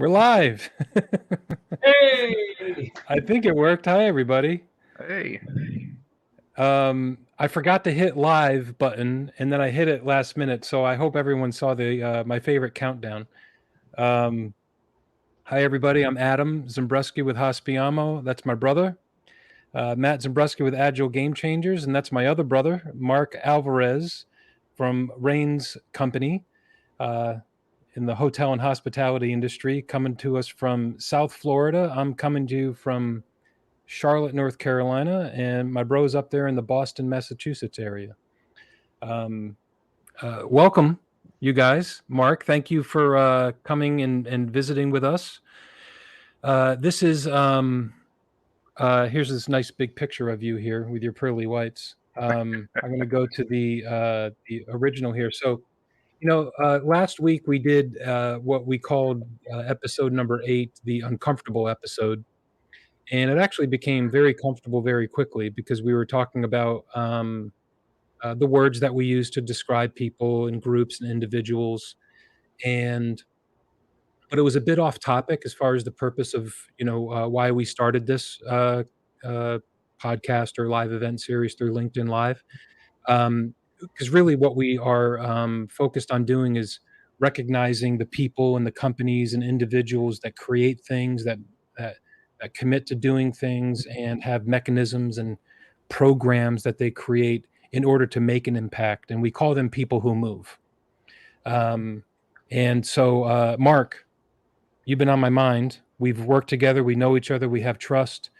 We're live. Hey! I think it worked. Hi, everybody. Hey. I forgot to hit live button, and then I hit it last minute. So I hope everyone saw the my favorite countdown. Hi, everybody. I'm Adam Zembruski with Hospiamo. That's my brother. Matt Zembruski with Agile Game Changers, and that's my other brother, Mark Alvarez from Rain's Company. In the hotel and hospitality industry, coming to us from South Florida. I'm coming to you from Charlotte, North Carolina, and my bro's up there in the Boston, Massachusetts area. Welcome, you guys. Mark, thank you for coming and visiting with us. This is, here's this nice big picture of you here with your pearly whites. I'm going to go to the original here. So, last week we did what we called episode number 8, the uncomfortable episode. And it actually became very comfortable very quickly because we were talking about the words that we use to describe people and groups and individuals. But it was a bit off topic as far as the purpose of, why we started this podcast or live event series through LinkedIn Live. Because really what we are focused on doing is recognizing the people and the companies and individuals that create things, that commit to doing things and have mechanisms and programs that they create in order to make an impact. And we call them people who move. And so, Mark, you've been on my mind. We've worked together. We know each other. We have trust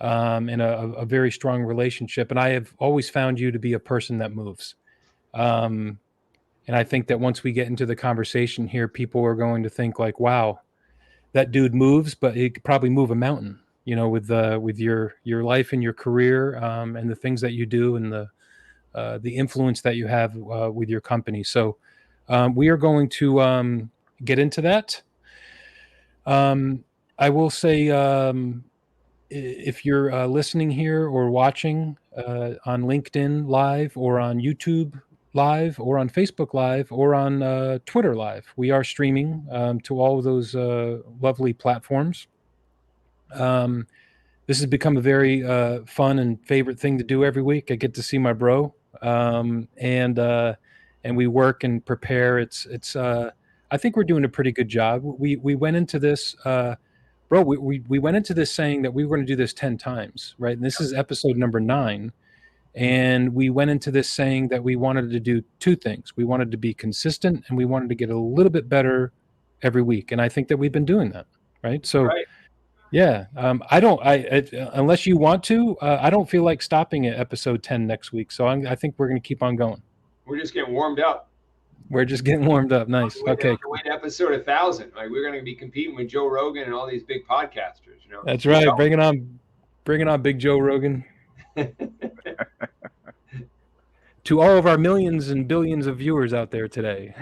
and a very strong relationship. And I have always found you to be a person that moves. And I think that once we get into the conversation here, people are going to think like, wow, that dude moves, but he could probably move a mountain, with your life and your career and the things that you do and the influence that you have with your company. So we are going to get into that. I will say, if you're listening here or watching on LinkedIn Live or on YouTube Live or on Facebook Live or on Twitter Live, we are streaming to all of those lovely platforms. This has become a very fun and favorite thing to do every week. I get to see my bro, and we work and prepare. It's I think we're doing a pretty good job. We went into this. Bro, we went into this saying that we were going to do this 10 times, right? And this is episode number 9. And we went into this saying that we wanted to do 2 things. We wanted to be consistent and we wanted to get a little bit better every week. And I think that we've been doing that, right? So, Right. yeah, unless you want to, I don't feel like stopping at episode 10 next week. So I think we're going to keep on going. We're just getting warmed up. We're just getting warmed up. Nice. Okay. We're to episode 1,000. Like we're going to be competing with Joe Rogan and all these big podcasters. That's right. Bring it on, Big Joe Rogan. To all of our millions and billions of viewers out there today.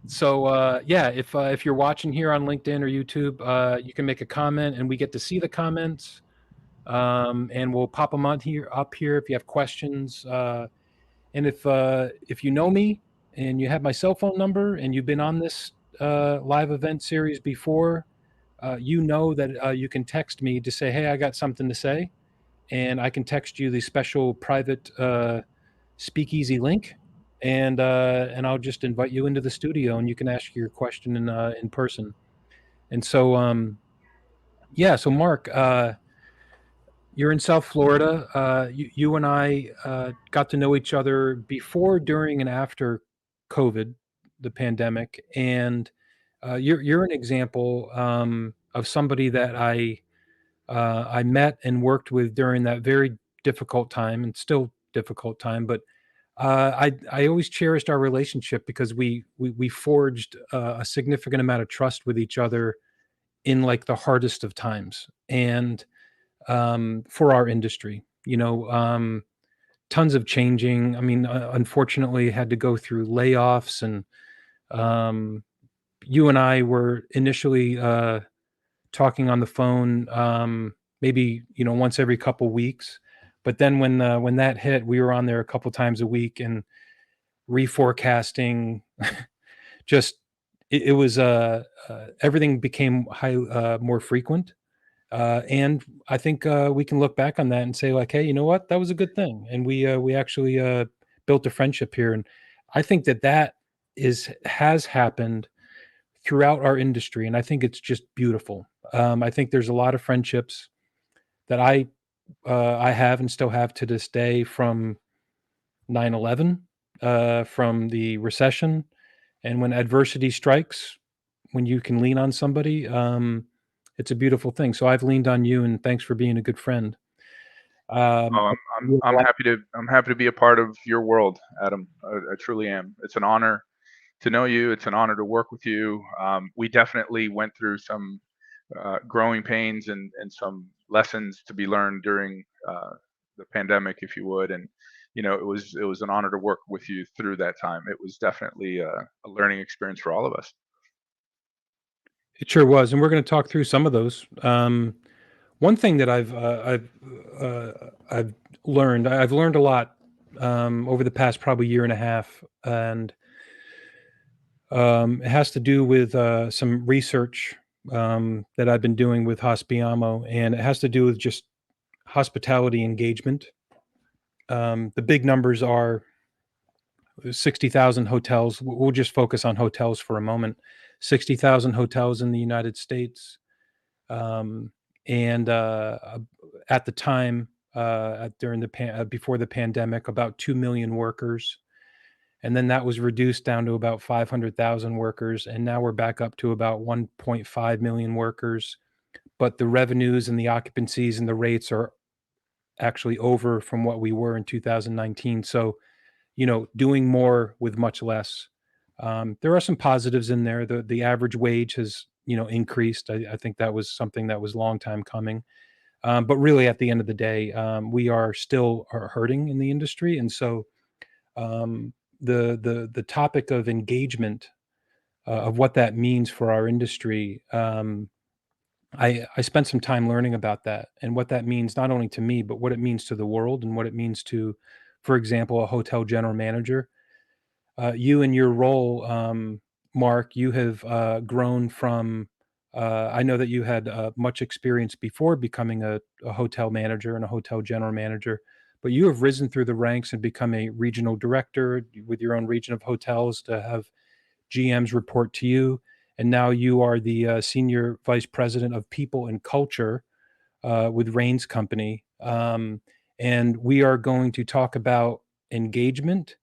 So if you're watching here on LinkedIn or YouTube, you can make a comment and we get to see the comments. And we'll pop them up here if you have questions. And if you know me and you have my cell phone number and you've been on this live event series before, you know that you can text me to say, hey, I got something to say. And I can text you the special private speakeasy link. And I'll just invite you into the studio and you can ask your question in person. And so, so Mark, you're in South Florida. You and I got to know each other before, during, and after COVID, the pandemic. And you're an example of somebody that I met and worked with during that very difficult time, and still difficult time. But I always cherished our relationship because we forged a significant amount of trust with each other in like the hardest of times. And for our industry, tons of changing. I mean, unfortunately, had to go through layoffs, and you and I were initially talking on the phone, maybe once every couple weeks. But then when that hit, we were on there a couple times a week and reforecasting, just it was everything became more frequent. And I think we can look back on that and say, like, hey, you know what? That was a good thing. And we actually built a friendship here. And I think that has happened throughout our industry. And I think it's just beautiful. I think there's a lot of friendships that I have and still have to this day from 9/11, from the recession. And when adversity strikes, when you can lean on somebody, it's a beautiful thing. So I've leaned on you, and thanks for being a good friend. Oh, I'm happy to be a part of your world, Adam. I truly am. It's an honor to know you. It's an honor to work with you. We definitely went through some growing pains and some lessons to be learned during the pandemic, if you would. And it was an honor to work with you through that time. It was definitely a learning experience for all of us. It sure was, and we're going to talk through some of those. One thing that I've learned a lot over the past probably year and a half, and it has to do with some research that I've been doing with Hospiamo, and it has to do with just hospitality engagement. The big numbers are 60,000 hotels. We'll just focus on hotels for a moment. 60,000 hotels in the United States. Um, and at the time, during before the pandemic, about 2 million workers. And then that was reduced down to about 500,000 workers. And now we're back up to about 1.5 million workers. But the revenues and the occupancies and the rates are actually over from what we were in 2019. So, doing more with much less. There are some positives in there. The average wage has, increased. I think that was something that was long time coming. But really, at the end of the day, we are still hurting in the industry, and so the topic of engagement, of what that means for our industry. I spent some time learning about that and what that means not only to me, but what it means to the world and what it means to, for example, a hotel general manager. You in your role, Mark, you have grown from. I know that you had much experience before becoming a hotel manager and a hotel general manager, but you have risen through the ranks and become a regional director with your own region of hotels to have GMs report to you. And now you are the senior vice president of people and culture with Rain's company. And we are going to talk about engagement,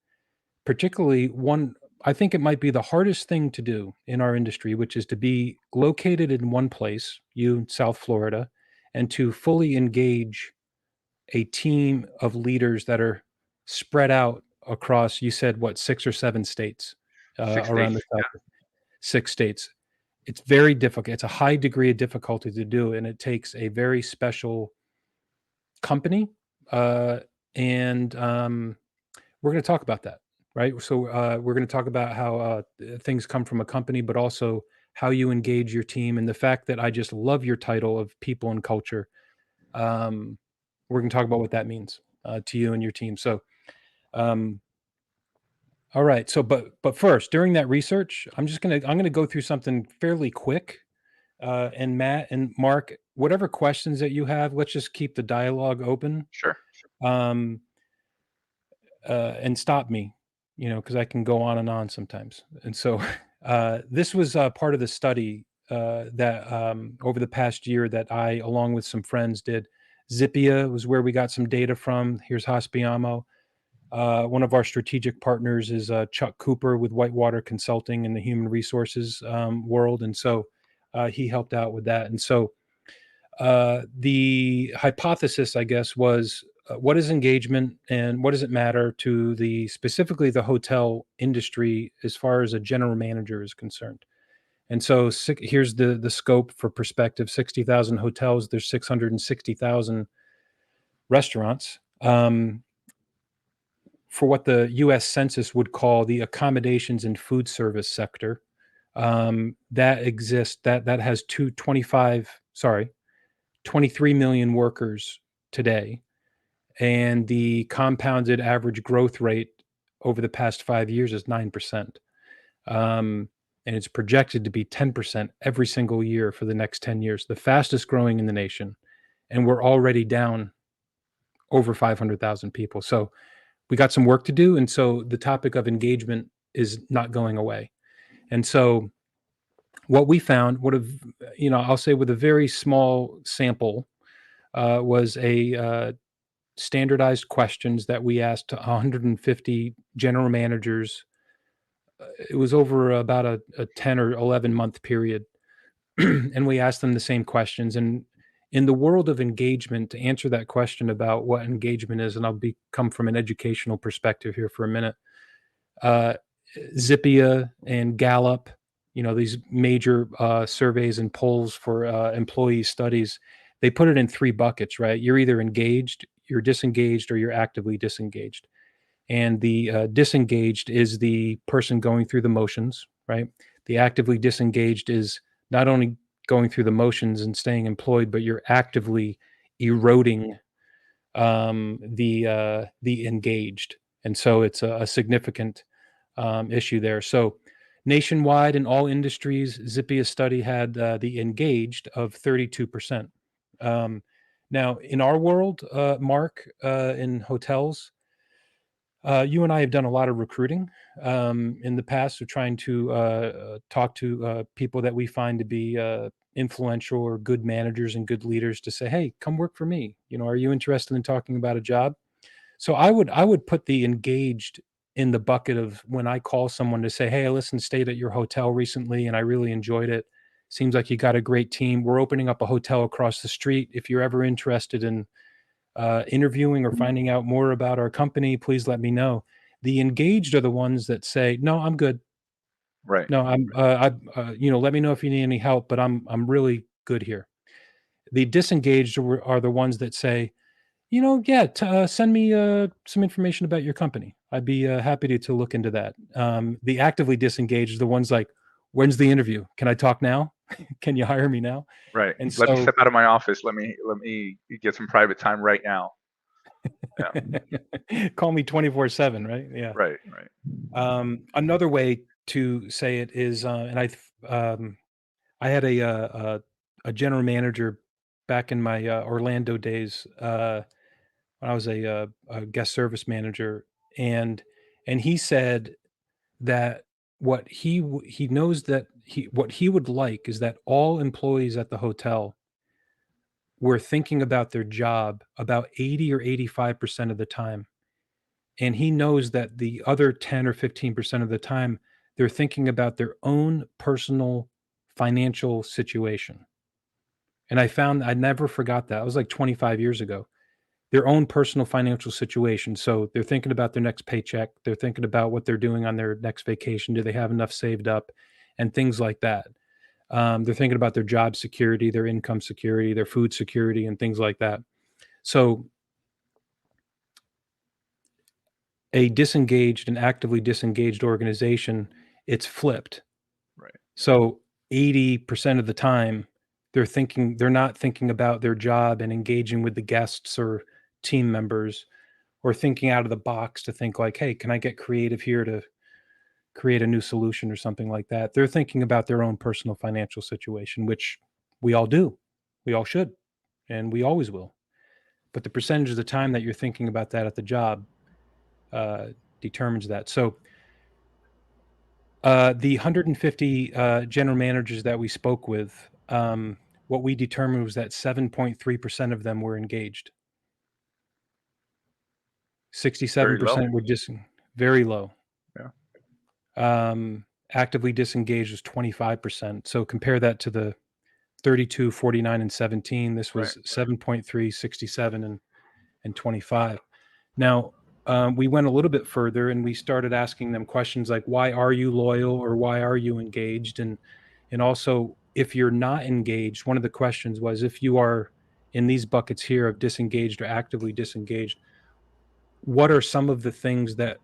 particularly one. I think it might be the hardest thing to do in our industry, which is to be located in one place, you in South Florida, and to fully engage a team of leaders that are spread out across, you said, what, 6 or 7 states Six around states. the South, 6 states. It's very difficult. It's a high degree of difficulty to do, and it takes a very special company. And we're going to talk about that, right? So we're going to talk about how things come from a company, but also how you engage your team, and the fact that I just love your title of people and culture. Um, we're going to talk about what that means to you and your team. So, um, all right. So, but first, during that research, I'm gonna go through something fairly quick. And Matt and Mark, whatever questions that you have, let's just keep the dialogue open. Sure. Um, and stop me, because I can go on and on sometimes. And so, this was part of the study that over the past year that I, along with some friends, did. Zippia was where we got some data from. Here's Hospiamo. One of our strategic partners is Chuck Cooper with Whitewater Consulting in the human resources world. And so he helped out with that. And so the hypothesis, I guess, was what is engagement and what does it matter to specifically the hotel industry as far as a general manager is concerned? And so here's the scope for perspective: 60,000 hotels. There's 660,000 restaurants. For what the U.S. Census would call the accommodations and food service sector, that exists. That has 23 million workers today, and the compounded average growth rate over the past 5 years is 9%. and it's projected to be 10% every single year for the next 10 years, the fastest growing in the nation. And we're already down over 500,000 people. So we got some work to do. And so the topic of engagement is not going away. And so what we found, I'll say with a very small sample, was a standardized questions that we asked 150 general managers. It was over about a 10 or 11 month period. And we asked them the same questions. And in the world of engagement, to answer that question about what engagement is, and I'll come from an educational perspective here for a minute, Zippia and Gallup, these major surveys and polls for employee studies, they put it in three buckets, right? You're either engaged, you're disengaged, or you're actively disengaged. And the disengaged is the person going through the motions, right? The actively disengaged is not only going through the motions and staying employed, but you're actively eroding the engaged. And so it's a significant issue there. So nationwide in all industries, Zippia's study had the engaged of 32%. Now, in our world, Mark, in hotels, you and I have done a lot of recruiting in the past. We're trying to talk to people that we find to be influential or good managers and good leaders to say, hey, come work for me. Are you interested in talking about a job? So I would put the engaged in the bucket of when I call someone to say, hey, listen, stayed at your hotel recently and I really enjoyed it. Seems like you got a great team. We're opening up a hotel across the street. If you're ever interested in interviewing or finding out more about our company, please let me know. The engaged are the ones that say, no, I'm good. Right. No, let me know if you need any help, but I'm really good here. The disengaged are the ones that say, send me some information about your company. I'd be happy to look into that. The actively disengaged are the ones like, when's the interview? Can I talk now? Can you hire me now? Right. And Let me so, step out of my office. Let me get some private time right now. Yeah. call me 24/7, right? Yeah. Right. Another way to say it is, and I had a general manager back in my Orlando days when I was a guest service manager, and he said that what he knows that what he would like is that all employees at the hotel were thinking about their job about 80 or 85% of the time. And he knows that the other 10 or 15% of the time, they're thinking about their own personal financial situation. And I never forgot that. It was like 25 years ago. Their own personal financial situation. So they're thinking about their next paycheck. They're thinking about what they're doing on their next vacation. Do they have enough saved up? And things like that. They're thinking about their job security, their income security, their food security, and things like that. So a disengaged and actively disengaged organization, it's flipped. Right. So 80% of the time, they're not thinking about their job and engaging with the guests or team members or thinking out of the box to think like, hey, can I get creative here to create a new solution or something like that? They're thinking about their own personal financial situation, which we all do. We all should, and we always will. But the percentage of the time that you're thinking about that at the job determines that. So the 150 general managers that we spoke with, what we determined was that 7.3% of them were engaged. 67% were very low. Yeah. Actively disengaged was 25%. So compare that to the 32, 49, and 17. This was 7.3, 67, and 25. Now, we went a little bit further and we started asking them questions like, why are you loyal or why are you engaged? And also, if you're not engaged, one of the questions was, if you are in these buckets here of disengaged or actively disengaged, what are some of the things that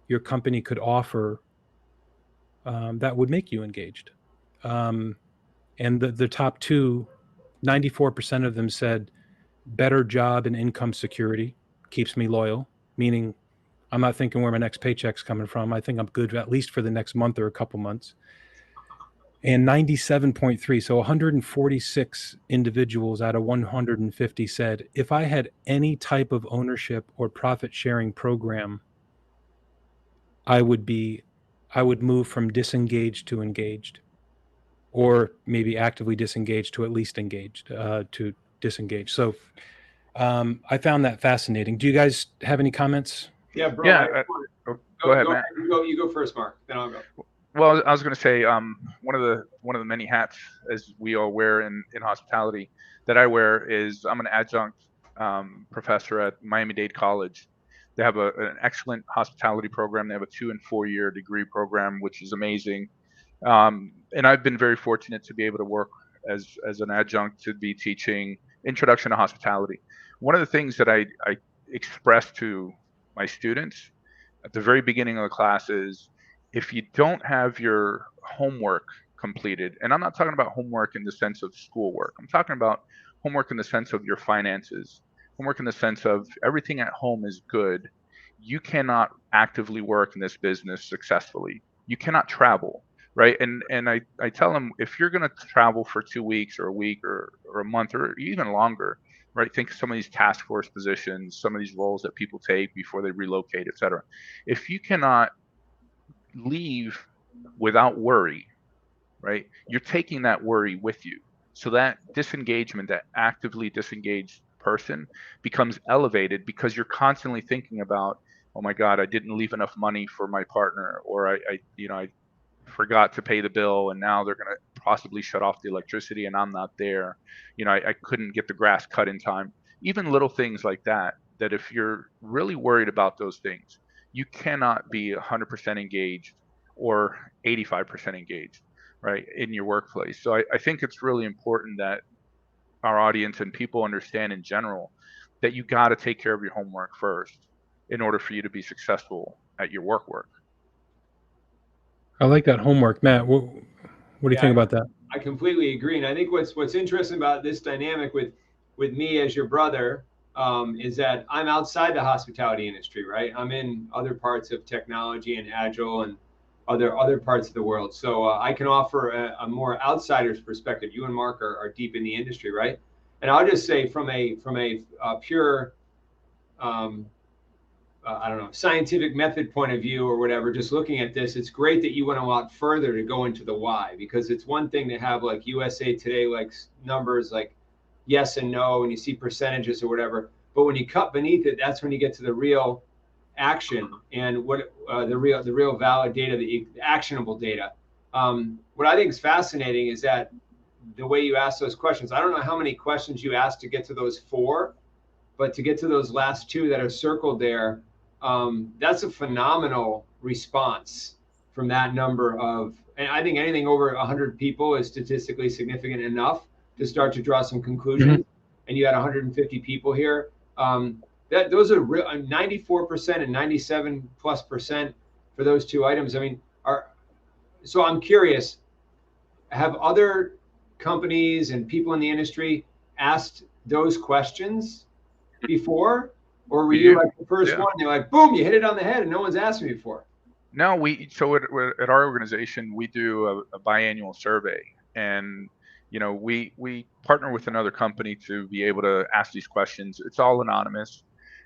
your company could offer that would make you engaged? And the top two, 94% of them said better job and income security keeps me loyal, meaning I'm not thinking where my next paycheck's coming from. I think I'm good at least for the next month or a couple months. And 97.3, so 146 individuals out of 150 said, if I had any type of ownership or profit sharing program, I would move from disengaged to engaged, or maybe actively disengaged to at least engaged, to disengaged. So I found that fascinating. Do you guys have any comments? Yeah, bro. Yeah. Go ahead, Matt. You go first, Mark. Then I'll go. Well, I was going to say one of the many hats, as we all wear in hospitality, that I wear is I'm an adjunct professor at Miami-Dade College. They have an excellent hospitality program. They have a 2 and 4 year degree program, which is amazing. And I've been very fortunate to be able to work as an adjunct to be teaching Introduction to Hospitality. One of the things that I express to my students at the very beginning of the class is, if you don't have your homework completed, and I'm not talking about homework in the sense of schoolwork, I'm talking about homework in the sense of your finances, homework in the sense of everything at home is good, you cannot actively work in this business successfully. You cannot travel, right? And I tell them, if you're going to travel for 2 weeks or a week or a month or even longer, right? Think of some of these task force positions, some of these roles that people take before they relocate, et cetera. If you cannot leave without worry, right? You're taking that worry with you. So that disengagement, that actively disengaged person, becomes elevated because you're constantly thinking about, oh my God, I didn't leave enough money for my partner, or I forgot to pay the bill, and now they're going to possibly shut off the electricity and I'm not there. I couldn't get the grass cut in time. Even little things like that, that if you're really worried about those things, you cannot be 100% engaged or 85% engaged, right, in your workplace. So I think it's really important that our audience and people understand in general that you got to take care of your homework first in order for you to be successful at your work. I like that homework. Matt, what do you think about that? I completely agree. And I think what's interesting about this dynamic with me as your brother is that I'm outside the hospitality industry, right? I'm in other parts of technology and Agile and other parts of the world. So I can offer a more outsider's perspective. You and Mark are deep in the industry, right? And I'll just say from a pure I don't know, scientific method point of view or whatever, just looking at this, it's great that you went a lot further to go into the why, because it's one thing to have like USA Today, like numbers like yes and no, and you see percentages or whatever. But when you cut beneath it, that's when you get to the real action and what the real valid data, the actionable data. What I think is fascinating is that the way you ask those questions, I don't know how many questions you asked to get to those 4, but to get to those last 2 that are circled there, that's a phenomenal response from that number of, and I think anything over 100 people is statistically significant enough to start to draw some conclusions. Mm-hmm. And you had 150 people here. Those are 94% and 97+% for those 2 items. I mean, so I'm curious, have other companies and people in the industry asked those questions before? Or were you like the first one? They're like, boom, you hit it on the head, and no one's asked me before. No, so at our organization, we do a biannual survey, and we partner with another company to be able to ask these questions. It's all anonymous,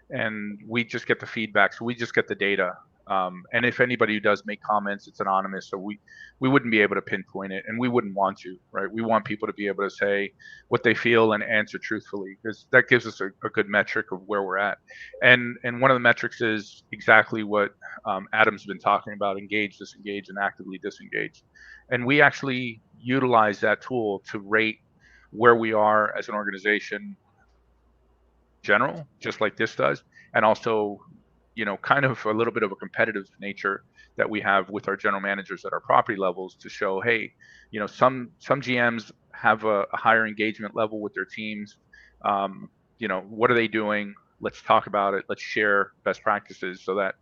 and we just get the feedback. So we just get the data. And if anybody who does make comments, it's anonymous, so we wouldn't be able to pinpoint it, and we wouldn't want to, right? We want people to be able to say what they feel and answer truthfully, because that gives us a good metric of where we're at. And one of the metrics is exactly what Adam's been talking about: engage, disengage, and actively disengage. And we actually utilize that tool to rate where we are as an organization in general, just like this does, and also kind of a little bit of a competitive nature that we have with our general managers at our property levels to show, hey, some GMs have a higher engagement level with their teams. What are they doing? Let's talk about it. Let's share best practices so that,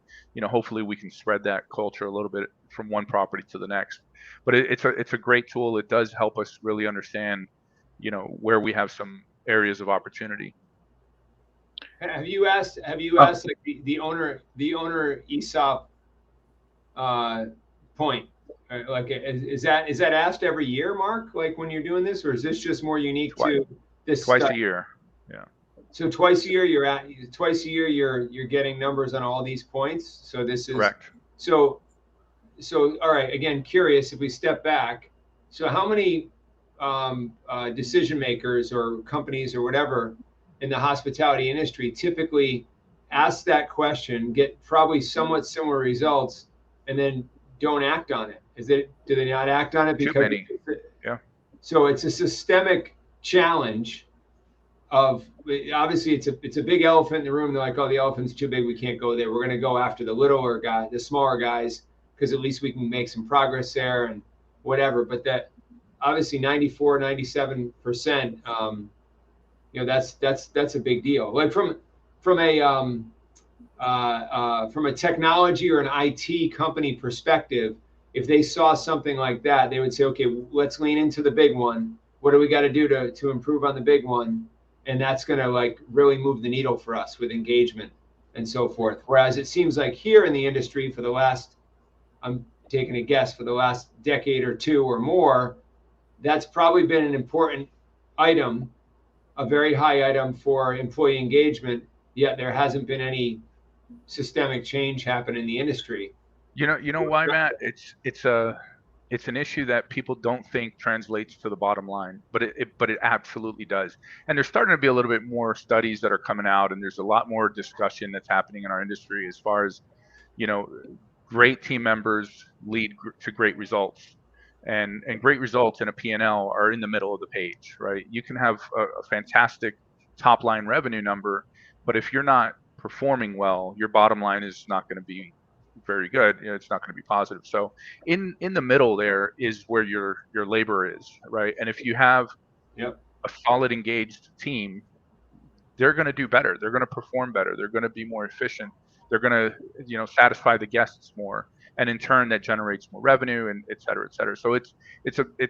hopefully we can spread that culture a little bit from one property to the next. But it's a great tool. It does help us really understand, where we have some areas of opportunity. Have you asked like the owner ESOP point? Like, is that asked every year, Mark? Like when you're doing this, or is this just more unique to this twice study? a year? Yeah. So twice a year you're getting numbers on all these points. So this is Correct. So all right. Again, curious if we step back. So how many decision makers or companies or whatever in the hospitality industry typically ask that question, get probably somewhat similar results, and then don't act on it? Do they not act on it Too because many. Yeah. So it's a systemic challenge of, obviously it's a big elephant in the room. They're like, oh, the elephant's too big, we can't go there. We're going to go after the littler guy, the smaller guys, because at least we can make some progress there and whatever. But that obviously 94, 97%, that's a big deal. Like from a technology or an IT company perspective, if they saw something like that, they would say, okay, let's lean into the big one. What do we got to do to improve on the big one? And that's going to like really move the needle for us with engagement and so forth. Whereas it seems like here in the industry for the last, I'm taking a guess, for the last decade or two or more, that's probably been an important item, a very high item for employee engagement, yet there hasn't been any systemic change happen in the industry. You know why, Matt? It's an issue that people don't think translates to the bottom line, but it absolutely does. And there's starting to be a little bit more studies that are coming out, and there's a lot more discussion that's happening in our industry as far as, great team members lead to great results, and great results in a P&L are in the middle of the page, right? You can have a fantastic top line revenue number, but if you're not performing well, your bottom line is not going to be very good. It's not going to be positive. So in the middle there is where your labor is, right? And if you have Yep. a solid engaged team, they're going to do better. They're going to perform better. They're going to be more efficient. They're going to, satisfy the guests more, and in turn that generates more revenue, and et cetera, et cetera. So it's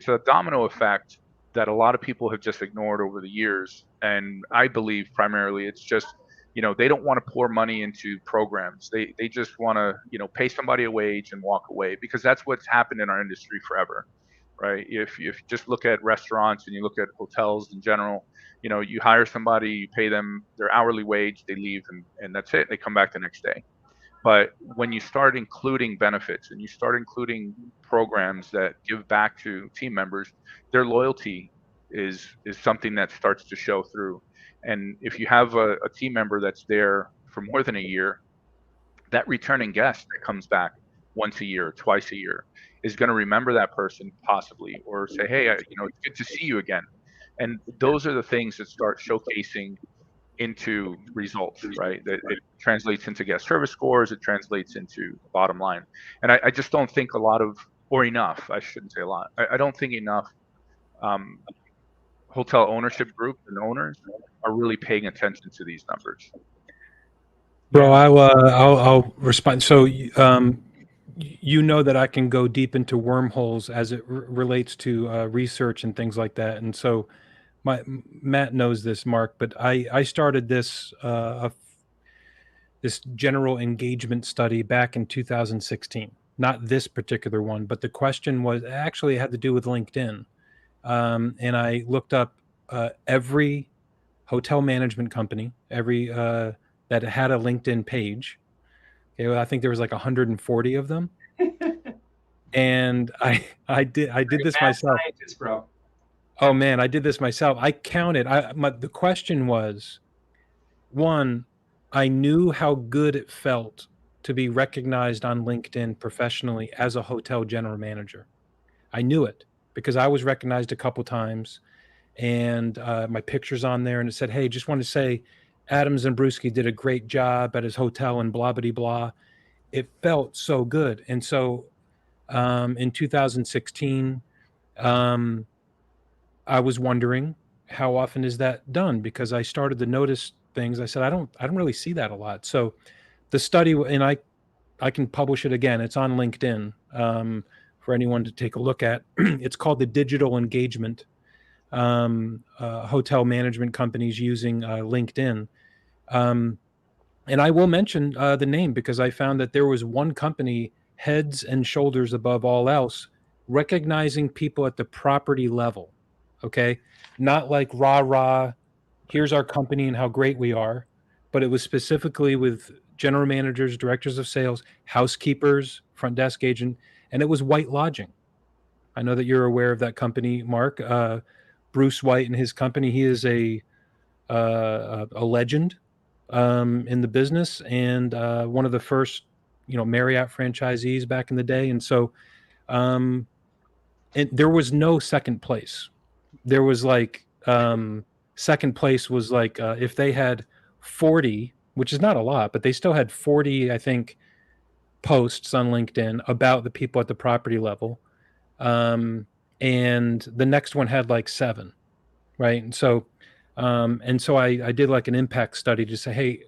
a domino effect that a lot of people have just ignored over the years. And I believe primarily it's just, they don't want to pour money into programs. They just want to, pay somebody a wage and walk away, because that's what's happened in our industry forever, right? If you just look at restaurants and you look at hotels in general, you hire somebody, you pay them their hourly wage, they leave, and that's it. They come back the next day. But when you start including benefits and you start including programs that give back to team members, their loyalty is something that starts to show through. And if you have a team member that's there for more than a year, that returning guest that comes back once a year, twice a year, is going to remember that person possibly, or say, hey, it's good to see you again. And those are the things that start showcasing into results, right? That it translates into guest service scores, it translates into bottom line. And I just don't think a lot of, or enough, I shouldn't say a lot, I don't think enough hotel ownership groups and owners are really paying attention to these numbers. Bro, I'll respond. So, that I can go deep into wormholes as it relates to research and things like that. And so, Matt knows this, Mark, but I started this this general engagement study back in 2016. Not this particular one, but the question was actually it had to do with LinkedIn. And I looked up every hotel management company, every that had a LinkedIn page. Okay, well, I think there was like 140 of them, and I did this myself. Bro. Oh man, I did this myself. I counted. The question was, one, I knew how good it felt to be recognized on LinkedIn professionally as a hotel general manager. I knew it because I was recognized a couple times, and my picture's on there, and it said, hey, just want to say Adam Zembruski did a great job at his hotel and blah, blah, blah. It felt so good. And so in 2016, I was wondering how often is that done, because I started to notice things. I said, I don't really see that a lot. So the study, and I can publish it again. It's on LinkedIn for anyone to take a look at. It's called the Digital Engagement Hotel Management Companies Using LinkedIn. And I will mention the name because I found that there was one company heads and shoulders above all else, recognizing people at the property level. Okay. Not like rah, rah, here's our company and how great we are, but it was specifically with general managers, directors of sales, housekeepers, front desk agent, and it was White Lodging. I know that you're aware of that company, Mark. Bruce White and his company. He is a legend in the business, and one of the first, Marriott franchisees back in the day. And so, and there was no second place. There was like second place was like if they had 40, which is not a lot, but they still had 40, I think, posts on LinkedIn about the people at the property level. And the next one had like 7, right? And so I did like an impact study to say, hey,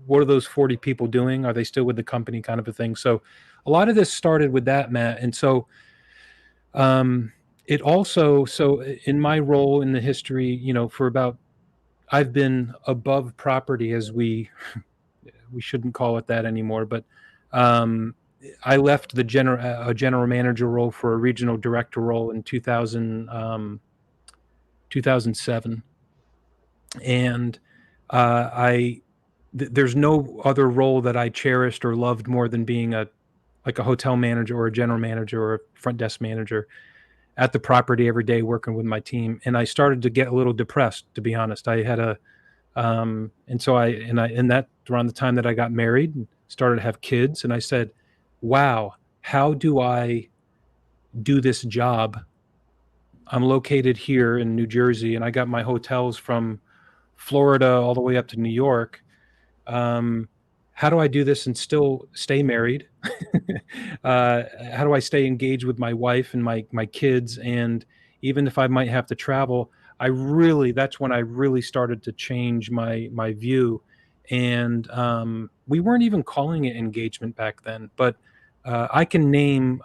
what are those 40 people doing? Are they still with the company, kind of a thing? So a lot of this started with that, Matt. And so it also, so in my role in the history, for about, I've been above property, as we shouldn't call it that anymore, but I left the general manager role for a regional director role in 2007. And there's no other role that I cherished or loved more than being a hotel manager or a general manager or a front desk manager at the property every day, working with my team. And I started to get a little depressed, to be honest. I had and that around the time that I got married and started to have kids. And I said, wow, how do I do this job? I'm located here in New Jersey, and I got my hotels from Florida all the way up to New York. How do I do this and still stay married? How do I stay engaged with my wife and my kids? And even if I might have to travel, that's when I really started to change my view. And we weren't even calling it engagement back then, but I can name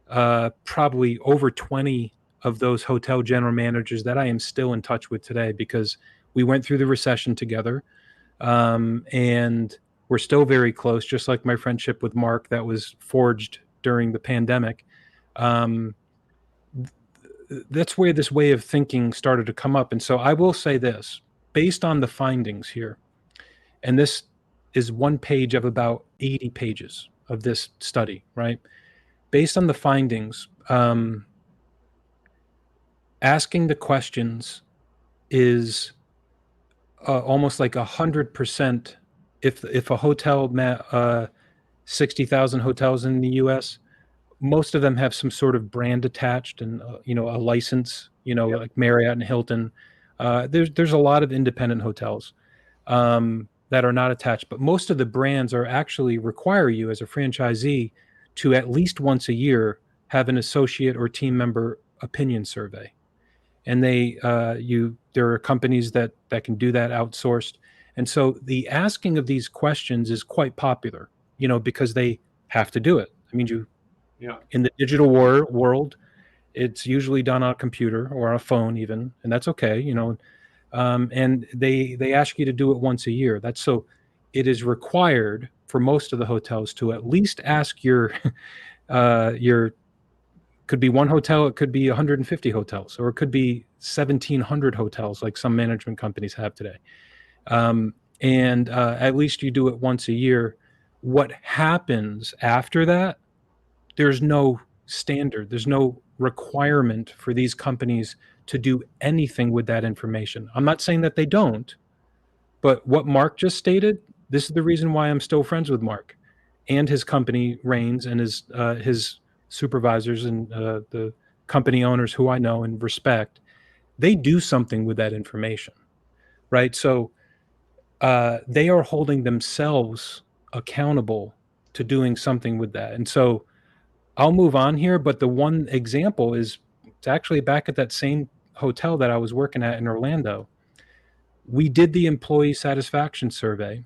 probably over 20 of those hotel general managers that I am still in touch with today, because we went through the recession together. And we're still very close, just like my friendship with Mark that was forged during the pandemic. That's where this way of thinking started to come up. And so I will say this, based on the findings here, and this is one page of about 80 pages of this study, right? Based on the findings, asking the questions is almost like 100%. If a hotel, 60,000 hotels in the U.S., most of them have some sort of brand attached and a license, like Marriott and Hilton. There's a lot of independent hotels that are not attached, but most of the brands are actually require you as a franchisee to at least once a year have an associate or team member opinion survey. And there are companies that can do that outsourced. And so the asking of these questions is quite popular, because they have to do it. I mean, in the digital world, it's usually done on a computer or on a phone even, and that's okay, and they ask you to do it once a year. So it is required for most of the hotels to at least ask your could be one hotel, it could be 150 hotels, or it could be 1,700 hotels like some management companies have today. And at least you do it once a year. What happens after that, there's no standard, there's no requirement for these companies to do anything with that information. I'm not saying that they don't, but what Mark just stated, this is the reason why I'm still friends with Mark and his company, Reigns, and his supervisors and the company owners who I know and respect. They do something with that information, right? So they are holding themselves accountable to doing something with that. And so I'll move on here, but the one example is, it's actually back at that same hotel that I was working at in Orlando. We did the employee satisfaction survey,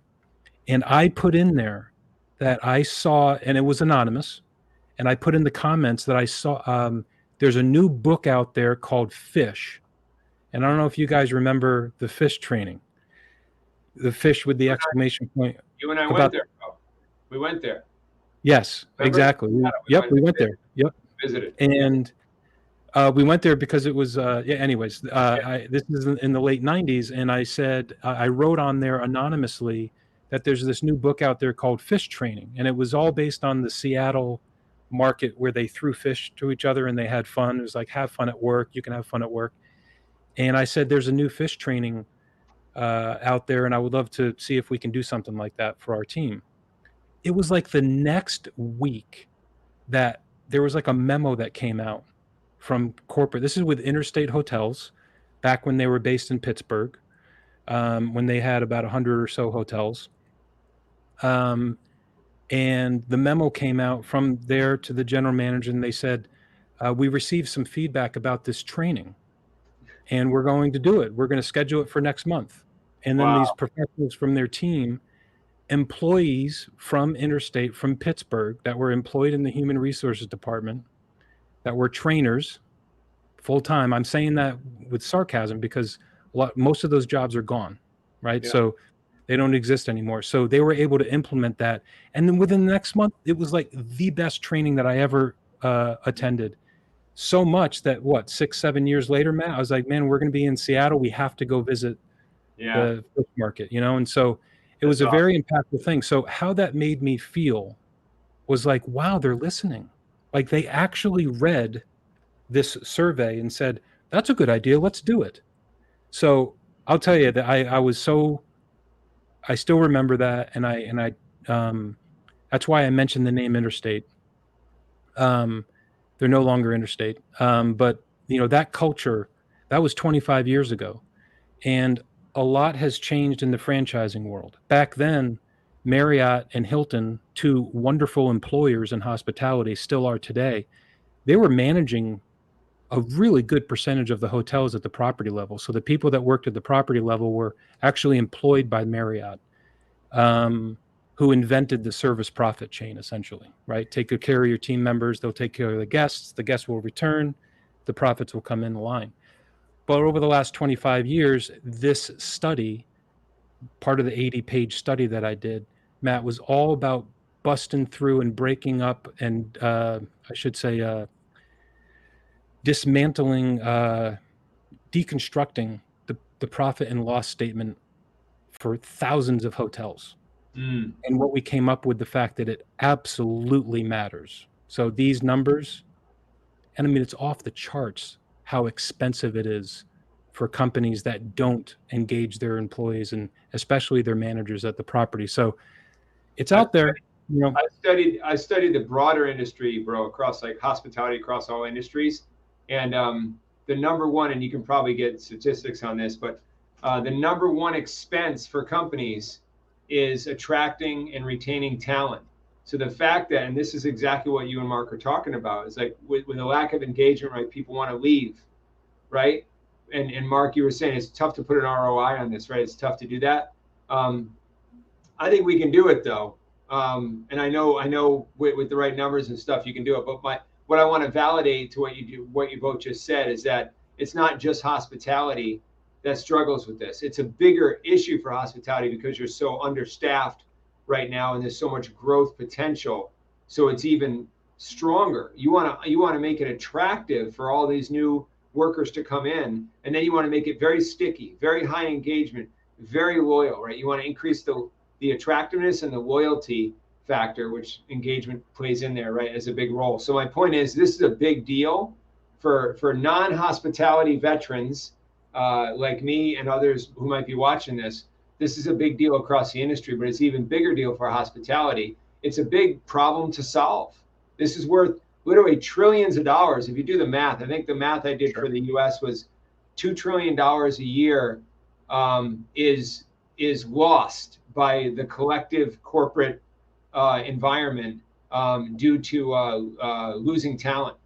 and I put in there that I saw, and it was anonymous, and I put in the comments that I saw, there's a new book out there called Fish. And I don't know if you guys remember the Fish training, the Fish with the exclamation point. You and I went there, bro. We went there. Yes, Remember? exactly. Yeah, We went there. Yep. visited. And we went there because it was, yeah, anyways, this is in the late 90s. And I said, I wrote on there anonymously that there's this new book out there called Fish Training. And it was all based on the Seattle market where they threw fish to each other and they had fun. It was like, have fun at work. You can have fun at work. And I said, there's a new fish training out there. And I would love to see if we can do something like that for our team. It was like the next week that there was like a memo that came out from corporate. This is with Interstate Hotels, back when they were based in Pittsburgh, when they had about 100 or so hotels. And the memo came out from there to the general manager, and they said, we received some feedback about this training, and we're going to do it. We're going to schedule it for next month. And then these professionals from their team, employees from Interstate, from Pittsburgh, that were employed in the human resources department, that were trainers full time. I'm saying that with sarcasm because most of those jobs are gone, right? Yeah. So they don't exist anymore. So they were able to implement that. And then within the next month, it was like the best training that I ever attended. So much that 6, 7 years later, Matt, I was like, man, we're going to be in Seattle. We have to go visit the fish market, And so it was a very impactful thing. So how that made me feel was like, wow, they're listening. Like they actually read this survey and said, that's a good idea. Let's do it. So I'll tell you that I still remember that. And I that's why I mentioned the name Interstate. They're no longer Interstate. But that culture, that was 25 years ago. And a lot has changed in the franchising world. Back then, Marriott and Hilton, two wonderful employers in hospitality, still are today. They were managing a really good percentage of the hotels at the property level. So the people that worked at the property level were actually employed by Marriott, who invented the service profit chain, essentially, right? Take good care of your team members. They'll take care of the guests will return. The profits will come in line. But over the last 25 years, this study, part of the 80-page study that I did, Matt, was all about busting through and breaking up and dismantling, deconstructing the profit and loss statement for thousands of hotels. And what we came up with, the fact that it absolutely matters. So these numbers, and I mean, it's off the charts how expensive it is for companies that don't engage their employees and especially their managers at the property. So it's out there. I studied the broader industry, bro, across like hospitality, across all industries. And the number one, and you can probably get statistics on this, but the number one expense for companies is attracting and retaining talent. So the fact that, and this is exactly what you and Mark are talking about, is like with a lack of engagement, right? People want to leave, right? And Mark, you were saying it's tough to put an ROI on this, right? It's tough to do that. I think we can do it though. And I know with the right numbers and stuff, you can do it. But what I want to validate to what you both just said is that it's not just hospitality that struggles with this. It's a bigger issue for hospitality because you're so understaffed right now and there's so much growth potential. So it's even stronger. You want to make it attractive for all these new workers to come in, and then you want to make it very sticky, very high engagement, very loyal, right? You want to increase the attractiveness and the loyalty factor, which engagement plays in there, right, as a big role. So my point is, this is a big deal for non-hospitality veterans like me and others who might be watching this. This is a big deal across the industry, but it's an even bigger deal for hospitality. It's a big problem to solve. This is worth literally trillions of dollars. If you do the math, I think the math I did for the US was $2 trillion a year is lost by the collective corporate environment due to losing talent.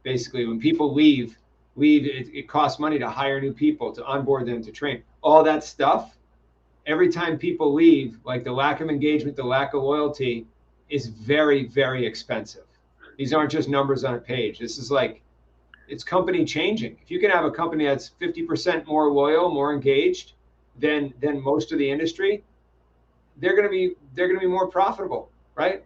Basically, when people leave, it costs money to hire new people, to onboard them, to train. All that stuff, every time people leave, like the lack of engagement, the lack of loyalty is very, very expensive. These aren't just numbers on a page. This is like, it's company changing. If you can have a company that's 50% more loyal, more engaged than most of the industry, they're going to be more profitable, right?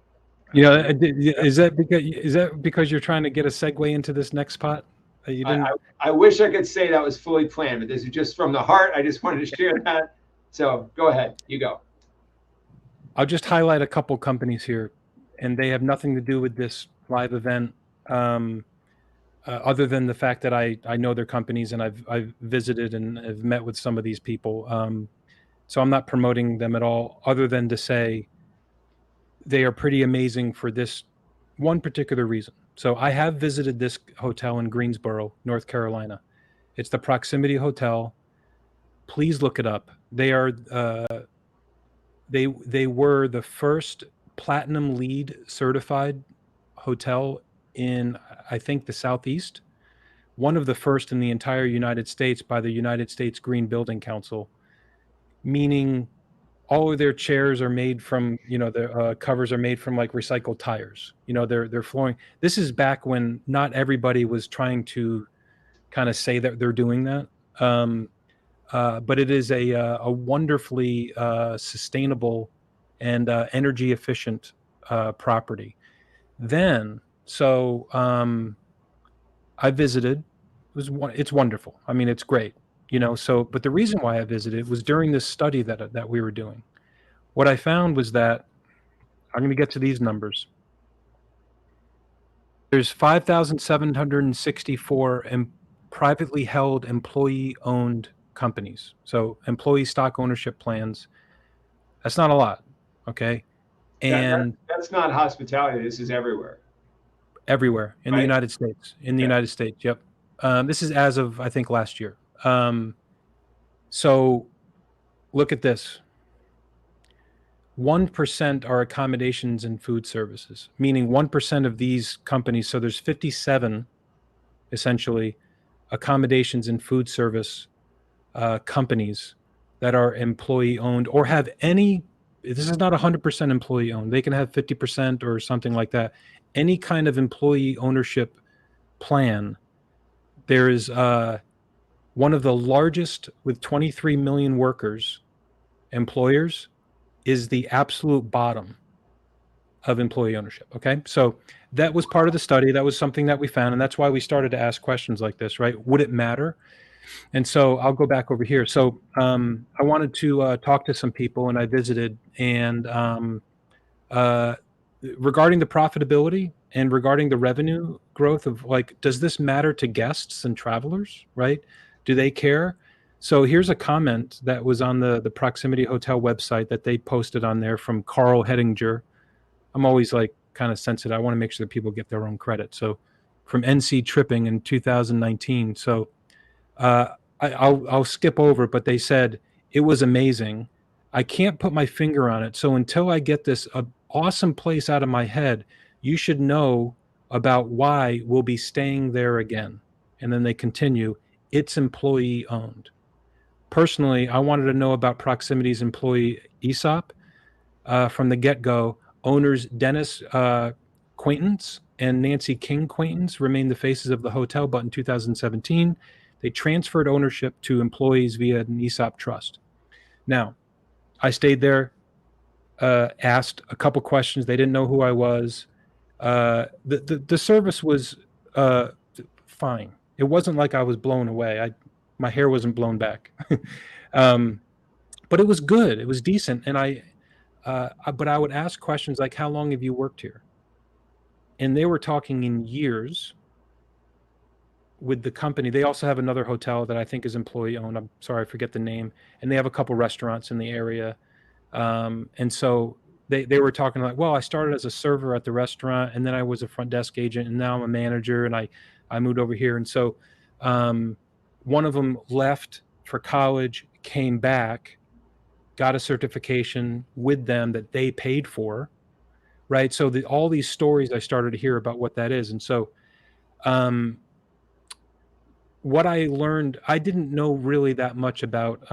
You know, is that because you're trying to get a segue into this next pot? You didn't. I wish I could say that was fully planned, but this is just from the heart. I just wanted to share that. So go ahead, you go. I'll just highlight a couple companies here, and they have nothing to do with this live event, other than the fact that I know their companies and I've visited and have met with some of these people. So I'm not promoting them at all, other than to say they are pretty amazing for this one particular reason. So I have visited this hotel in Greensboro, North Carolina. It's the Proximity Hotel. Please look it up. They are they were the first platinum LEED certified hotel in, I think, the Southeast. One of the first in the entire United States by the United States Green Building Council, meaning all of their chairs are made from, their covers are made from like recycled tires. They're flooring. This is back when not everybody was trying to kind of say that they're doing that. But it is a wonderfully sustainable and energy efficient property. Then, so I visited. It's wonderful. I mean, it's great. But the reason why I visited was during this study that we were doing. What I found was that I'm going to get to these numbers. There's 5,764 privately held employee-owned companies. So employee stock ownership plans. That's not a lot, okay? And that's not hospitality. This is everywhere. Everywhere in Right? the United States. In the United States, yep. This is as of, I think, last year. So look at this. 1% are accommodations and food services, meaning 1% of these companies. So there's 57, essentially, accommodations and food service companies that are employee owned or have any. This is not 100% employee owned. They can have 50% or something like that. Any kind of employee ownership plan. There is one of the largest, with 23 million workers, employers, is the absolute bottom of employee ownership. Okay. So that was part of the study. That was something that we found. And that's why we started to ask questions like this, right? Would it matter? And so I'll go back over here. So I wanted to talk to some people, and I visited, and regarding the profitability and regarding the revenue growth of, like, does this matter to guests and travelers, right? Do they care? So here's a comment that was on the Proximity Hotel website that they posted on there from Carl Hedinger. I'm always like kind of sensitive. I want to make sure that people get their own credit. So from NC Tripping in 2019. So I'll skip over, but they said it was amazing. I can't put my finger on it. So until I get this awesome place out of my head, you should know about why we'll be staying there again. And then they continue, it's employee owned. Personally, I wanted to know about Proximity's employee ESOP from the get-go. Owners Dennis Quaintance and Nancy King Quaintance remained the faces of the hotel, but in 2017, they transferred ownership to employees via an ESOP trust. Now, I stayed there, asked a couple questions. They didn't know who I was. The service was fine. It wasn't like I was blown away. My hair wasn't blown back, but it was good. It was decent, and but I would ask questions like, "How long have you worked here?" And they were talking in years with the company. They also have another hotel that I think is employee owned. I'm sorry, I forget the name. And they have a couple restaurants in the area. And so they were talking like, well, I started as a server at the restaurant, and then I was a front desk agent, and now I'm a manager, and I moved over here. And so one of them left for college, came back, got a certification with them that they paid for, right? So all these stories I started to hear about what that is. And so what I learned, I didn't know really that much about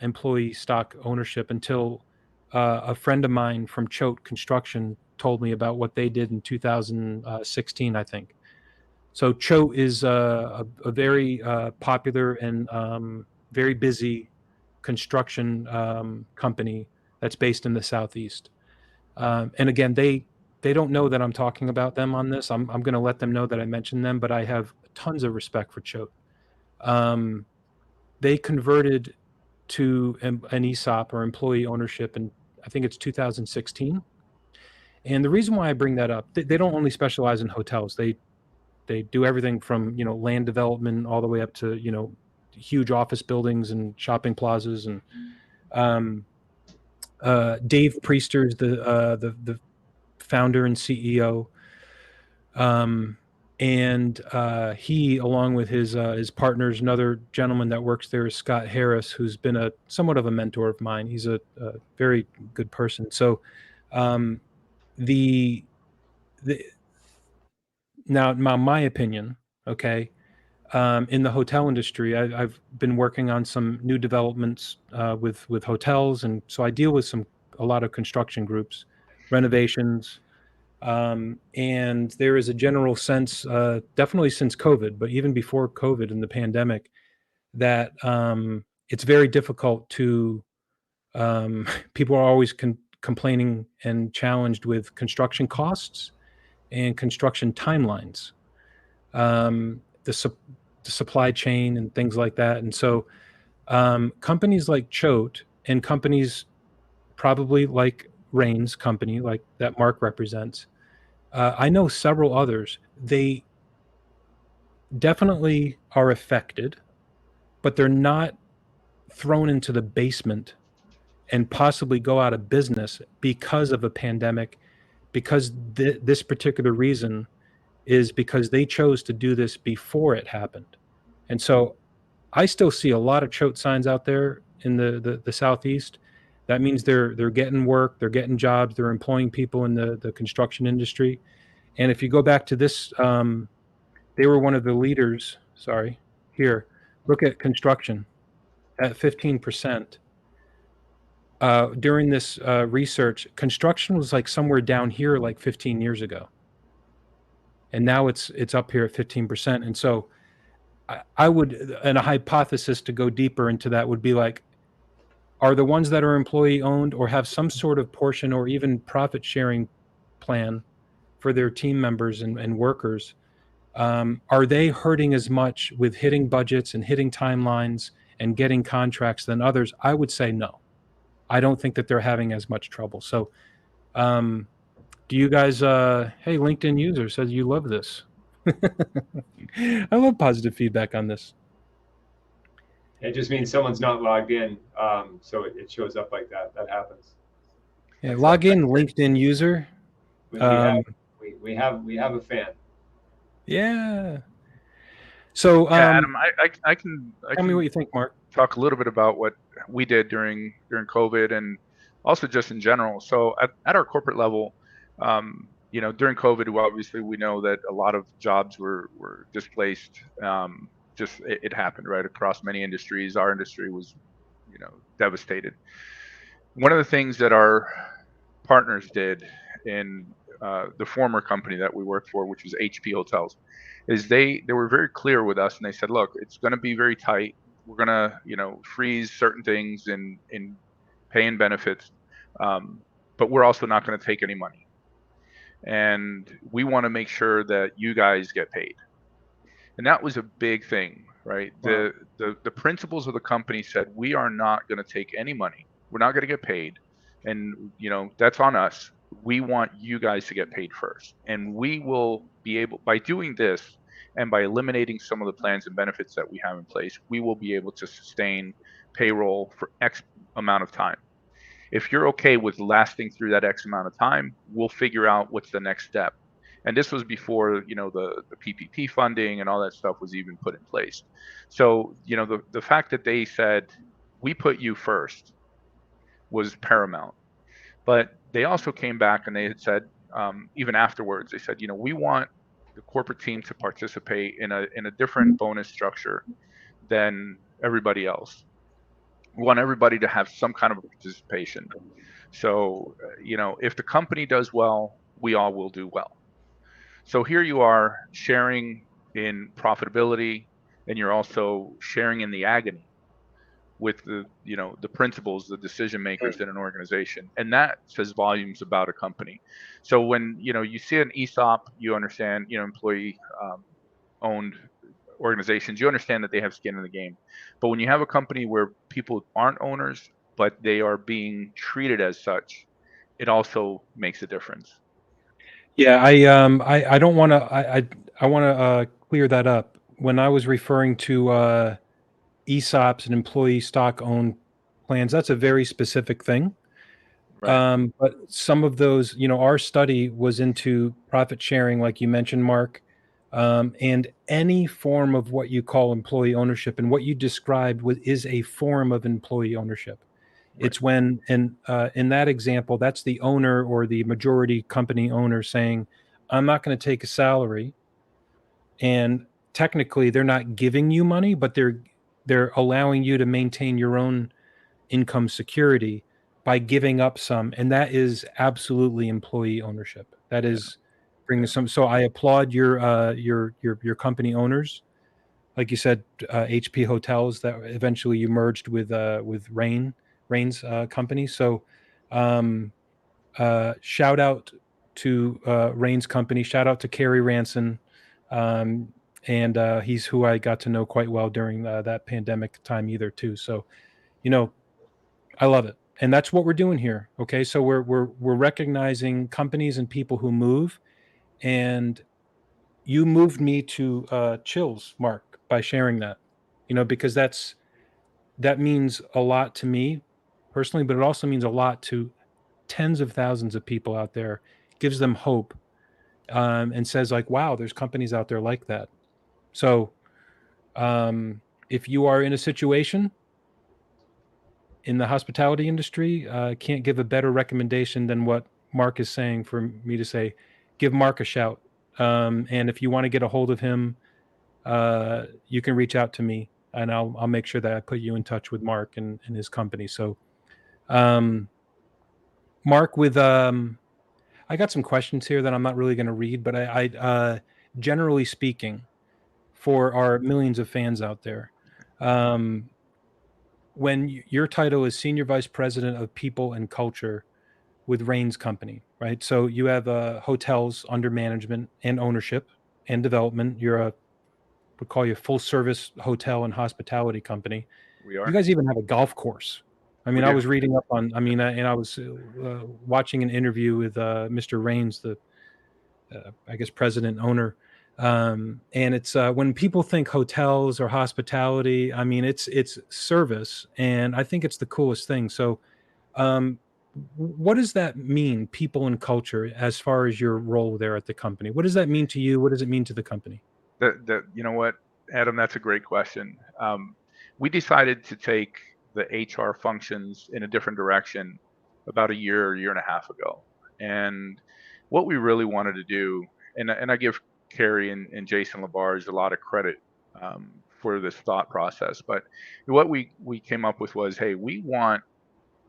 employee stock ownership until a friend of mine from Choate Construction told me about what they did in 2016, I think. So Choate is a very popular and very busy construction company that's based in the Southeast. And again, they they don't know that I'm talking about them on this. I'm going to let them know that I mentioned them, but I have tons of respect for Choate. They converted to an ESOP, or employee ownership, and I think it's 2016. And the reason why I bring that up, they don't only specialize in hotels. They do everything from, land development all the way up to, huge office buildings and shopping plazas. And Dave Priester's the founder and CEO. And he, along with his partners, another gentleman that works there is Scott Harris, who's been a somewhat of a mentor of mine. He's a very good person. So the now, my opinion, okay, in the hotel industry, I've been working on some new developments with hotels, and so I deal with a lot of construction groups, renovations. And there is a general sense, definitely since COVID, but even before COVID and the pandemic, that it's very difficult to, people are always complaining and challenged with construction costs and construction timelines, the supply chain and things like that. And so companies like Choate and companies probably like Rain's company, like that Mark represents, I know several others. They definitely are affected, but they're not thrown into the basement and possibly go out of business because of a pandemic, because this particular reason is because they chose to do this before it happened. And so I still see a lot of Choate signs out there in the Southeast. That means they're getting work, they're getting jobs, they're employing people in the construction industry. And if you go back to this, they were one of the leaders. Sorry, here, look at construction at 15%. During this research, construction was like somewhere down here like 15 years ago, and now it's up here at 15%. And so I would, and a hypothesis to go deeper into that would be like, are the ones that are employee owned or have some sort of portion or even profit sharing plan for their team members and workers, are they hurting as much with hitting budgets and hitting timelines and getting contracts than others? I would say no. I don't think that they're having as much trouble. So do you guys, hey, LinkedIn user says you love this. I love positive feedback on this. It just means someone's not logged in, so it shows up like that. That happens. Yeah, log in, LinkedIn user. We have a fan. Yeah. So, Yeah, Adam, I tell me what you think, Mark. Talk a little bit about what we did during COVID and also just in general. So at our corporate level, during COVID, obviously we know that a lot of jobs were displaced. Just it happened right across many industries. Our industry was, devastated. One of the things that our partners did in the former company that we worked for, which was HP Hotels, is they were very clear with us, and they said, look, it's going to be very tight. We're going to freeze certain things in pay and benefits, but we're also not going to take any money, and we want to make sure that you guys get paid. And that was a big thing, right? Wow. The principals of the company said, we are not going to take any money. We're not going to get paid, and that's on us. We want you guys to get paid first, and we will be able, by doing this and by eliminating some of the plans and benefits that we have in place, we will be able to sustain payroll for X amount of time. If you're okay with lasting through that X amount of time, we'll figure out what's the next step. And this was before the PPP funding and all that stuff was even put in place. So the fact that they said we put you first was paramount. But they also came back and they had said, even afterwards, they said, we want the corporate team to participate in a different bonus structure than everybody else. We want everybody to have some kind of participation. So, if the company does well, we all will do well. So here you are sharing in profitability, and you're also sharing in the agony. with the principals, the decision makers in an organization, and that says volumes about a company. So when you see an ESOP, you understand employee owned organizations, you understand that they have skin in the game. But when you have a company where people aren't owners but they are being treated as such, it also makes a difference. Yeah, I don't want to I want to clear that up. When I was referring to ESOPs and employee stock owned plans, that's a very specific thing. Right. But some of those, our study was into profit sharing, like you mentioned, Mark, and any form of what you call employee ownership, and what you described is a form of employee ownership. Right. It's when, in that example, that's the owner or the majority company owner saying, "I'm not going to take a salary," and technically they're not giving you money, but they're allowing you to maintain your own income security by giving up some, and that is absolutely employee ownership. That Yeah. is bringing some. So I applaud your company owners, like you said, HP Hotels that eventually you merged with Rain's company. So shout out to Rain's company. Shout out to Kerry Ranson. Um, and he's who I got to know quite well during that pandemic time either too. So, you know, I love it. And that's what we're doing here. Okay. So we're recognizing companies and people who move. And you moved me to chills, Mark, by sharing that. Because that means a lot to me personally, but it also means a lot to tens of thousands of people out there, gives them hope, and says like, wow, there's companies out there like that. So if you are in a situation in the hospitality industry, can't give a better recommendation than what Mark is saying for me to say, give Mark a shout. And if you want to get a hold of him, you can reach out to me, and I'll make sure that I put you in touch with Mark and his company. So, Mark, I got some questions here that I'm not really going to read, but generally speaking, for our millions of fans out there, um, when your title is Senior Vice President of People and Culture with Rain's company, right? So you have hotels under management and ownership and development. You're we call you a full service hotel and hospitality company. We You are. guys even have a golf course. I We mean, I do. was reading up on. I mean, and I was watching an interview with Mr. Rains, the I guess president owner. And it's when people think hotels or hospitality, I mean, it's service, and I think it's the coolest thing. So, um, what does that mean, people and culture, as far as your role there at the company? What does that mean to you? What does it mean to the company? You know what, Adam, that's a great question. We decided to take the HR functions in a different direction about a year and a half ago. And what we really wanted to do, and I give Carrie and Jason Labarge a lot of credit for this thought process, but what we came up with was, hey, we want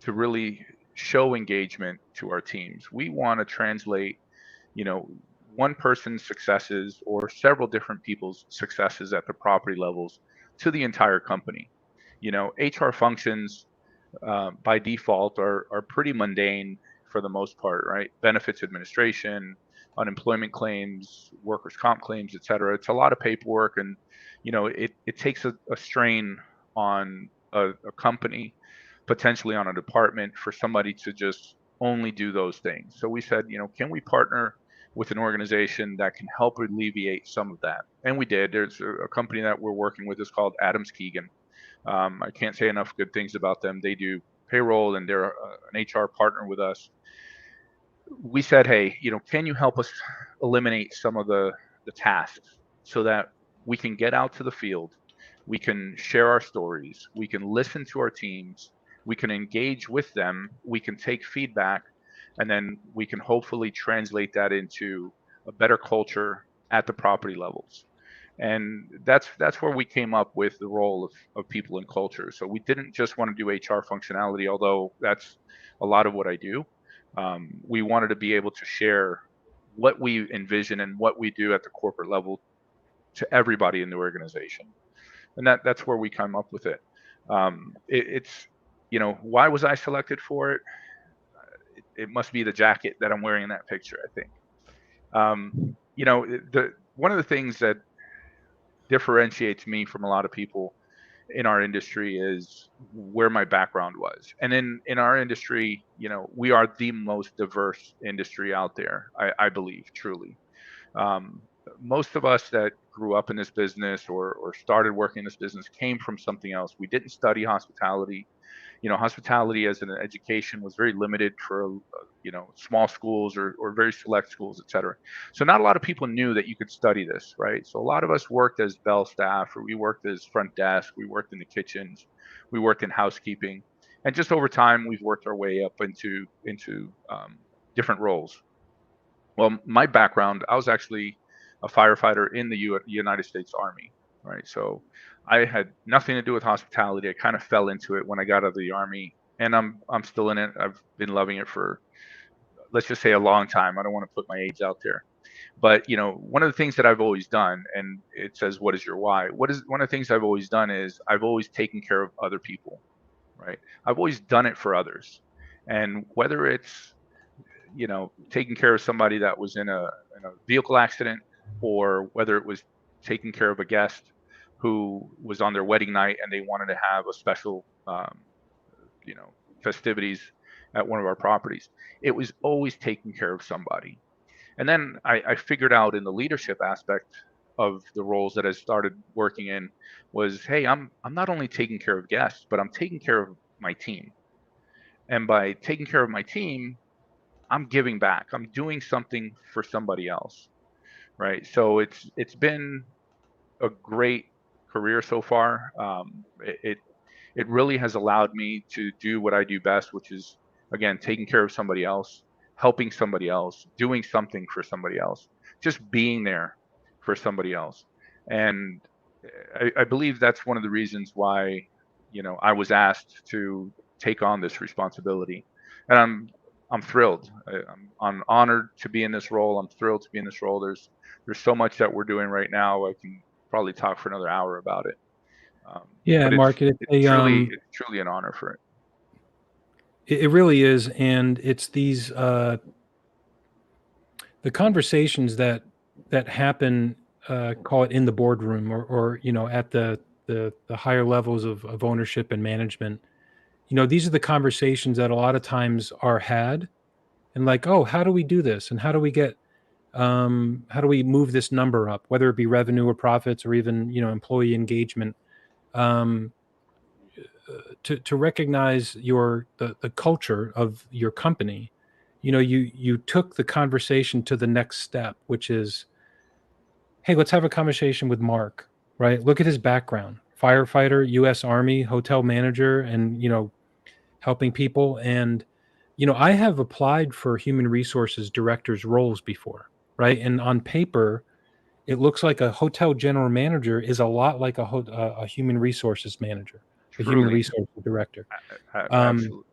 to really show engagement to our teams. We want to translate, you know, one person's successes or several different people's successes at the property levels to the entire company. HR functions by default are pretty mundane for the most part, right? Benefits administration, unemployment claims, workers' comp claims, et cetera. It's a lot of paperwork, and it takes a strain on a company, potentially on a department, for somebody to just only do those things. So we said, can we partner with an organization that can help alleviate some of that? And we did. There's a company that we're working with is called Adams Keegan. I can't say enough good things about them. They do payroll, and they're an HR partner with us. We said, hey, can you help us eliminate some of the tasks so that we can get out to the field, we can share our stories, we can listen to our teams, we can engage with them, we can take feedback, and then we can hopefully translate that into a better culture at the property levels. And that's where we came up with the role of people and culture. So we didn't just want to do HR functionality, although that's a lot of what I do. We wanted to be able to share what we envision and what we do at the corporate level to everybody in the organization, and that's where we come up with it. It's, why was I selected for it? It must be the jacket that I'm wearing in that picture, I think. One of the things that differentiates me from a lot of people in our industry is where my background was. And in our industry, we are the most diverse industry out there, I believe, truly. Um, Most of us that grew up in this business or started working in this business came from something else. We didn't study hospitality. Hospitality as an education was very limited for, small schools or very select schools, et cetera. So not a lot of people knew that you could study this, right? So a lot of us worked as bell staff, or we worked as front desk, we worked in the kitchens, we worked in housekeeping. And just over time, we've worked our way up into different roles. Well, my background, I was actually a firefighter in the United States Army, right? So I had nothing to do with hospitality. I kind of fell into it when I got out of the Army, and I'm still in it. I've been loving it for, let's just say, a long time. I don't want to put my age out there. But one of the things that I've always done, and it says, "What is your why?" One of the things I've always done is I've always taken care of other people, right? I've always done it for others, and whether it's taking care of somebody that was in a vehicle accident, or whether it was taking care of a guest who was on their wedding night and they wanted to have a special, festivities at one of our properties. It was always taking care of somebody. And then I figured out in the leadership aspect of the roles that I started working in was, hey, I'm not only taking care of guests, but I'm taking care of my team. And by taking care of my team, I'm giving back. I'm doing something for somebody else, right? So it's been a great career so far. It really has allowed me to do what I do best, which is, again, taking care of somebody else, helping somebody else, doing something for somebody else, just being there for somebody else. And I believe that's one of the reasons why I was asked to take on this responsibility, and I'm thrilled. I'm honored to be in this role. I'm thrilled to be in this role. There's so much that we're doing right now. I can probably talk for another hour about it. Yeah, But Mark, it's truly an honor for it. it really is, and it's these the conversations that happen, call it in the boardroom, or at the higher levels of ownership and management. These are the conversations that a lot of times are had, and like, oh, how do we do this, and how do we move this number up, whether it be revenue or profits or even employee engagement. um, to recognize the culture of your company. You took the conversation to the next step, which is, hey, let's have a conversation with Mark. Right, look at his background: firefighter, U.S. Army, hotel manager, and helping people. And I have applied for human resources directors roles before, right? And on paper, it looks like a hotel general manager is a lot like a human resources manager, a human Truly, resources director. Um, absolutely.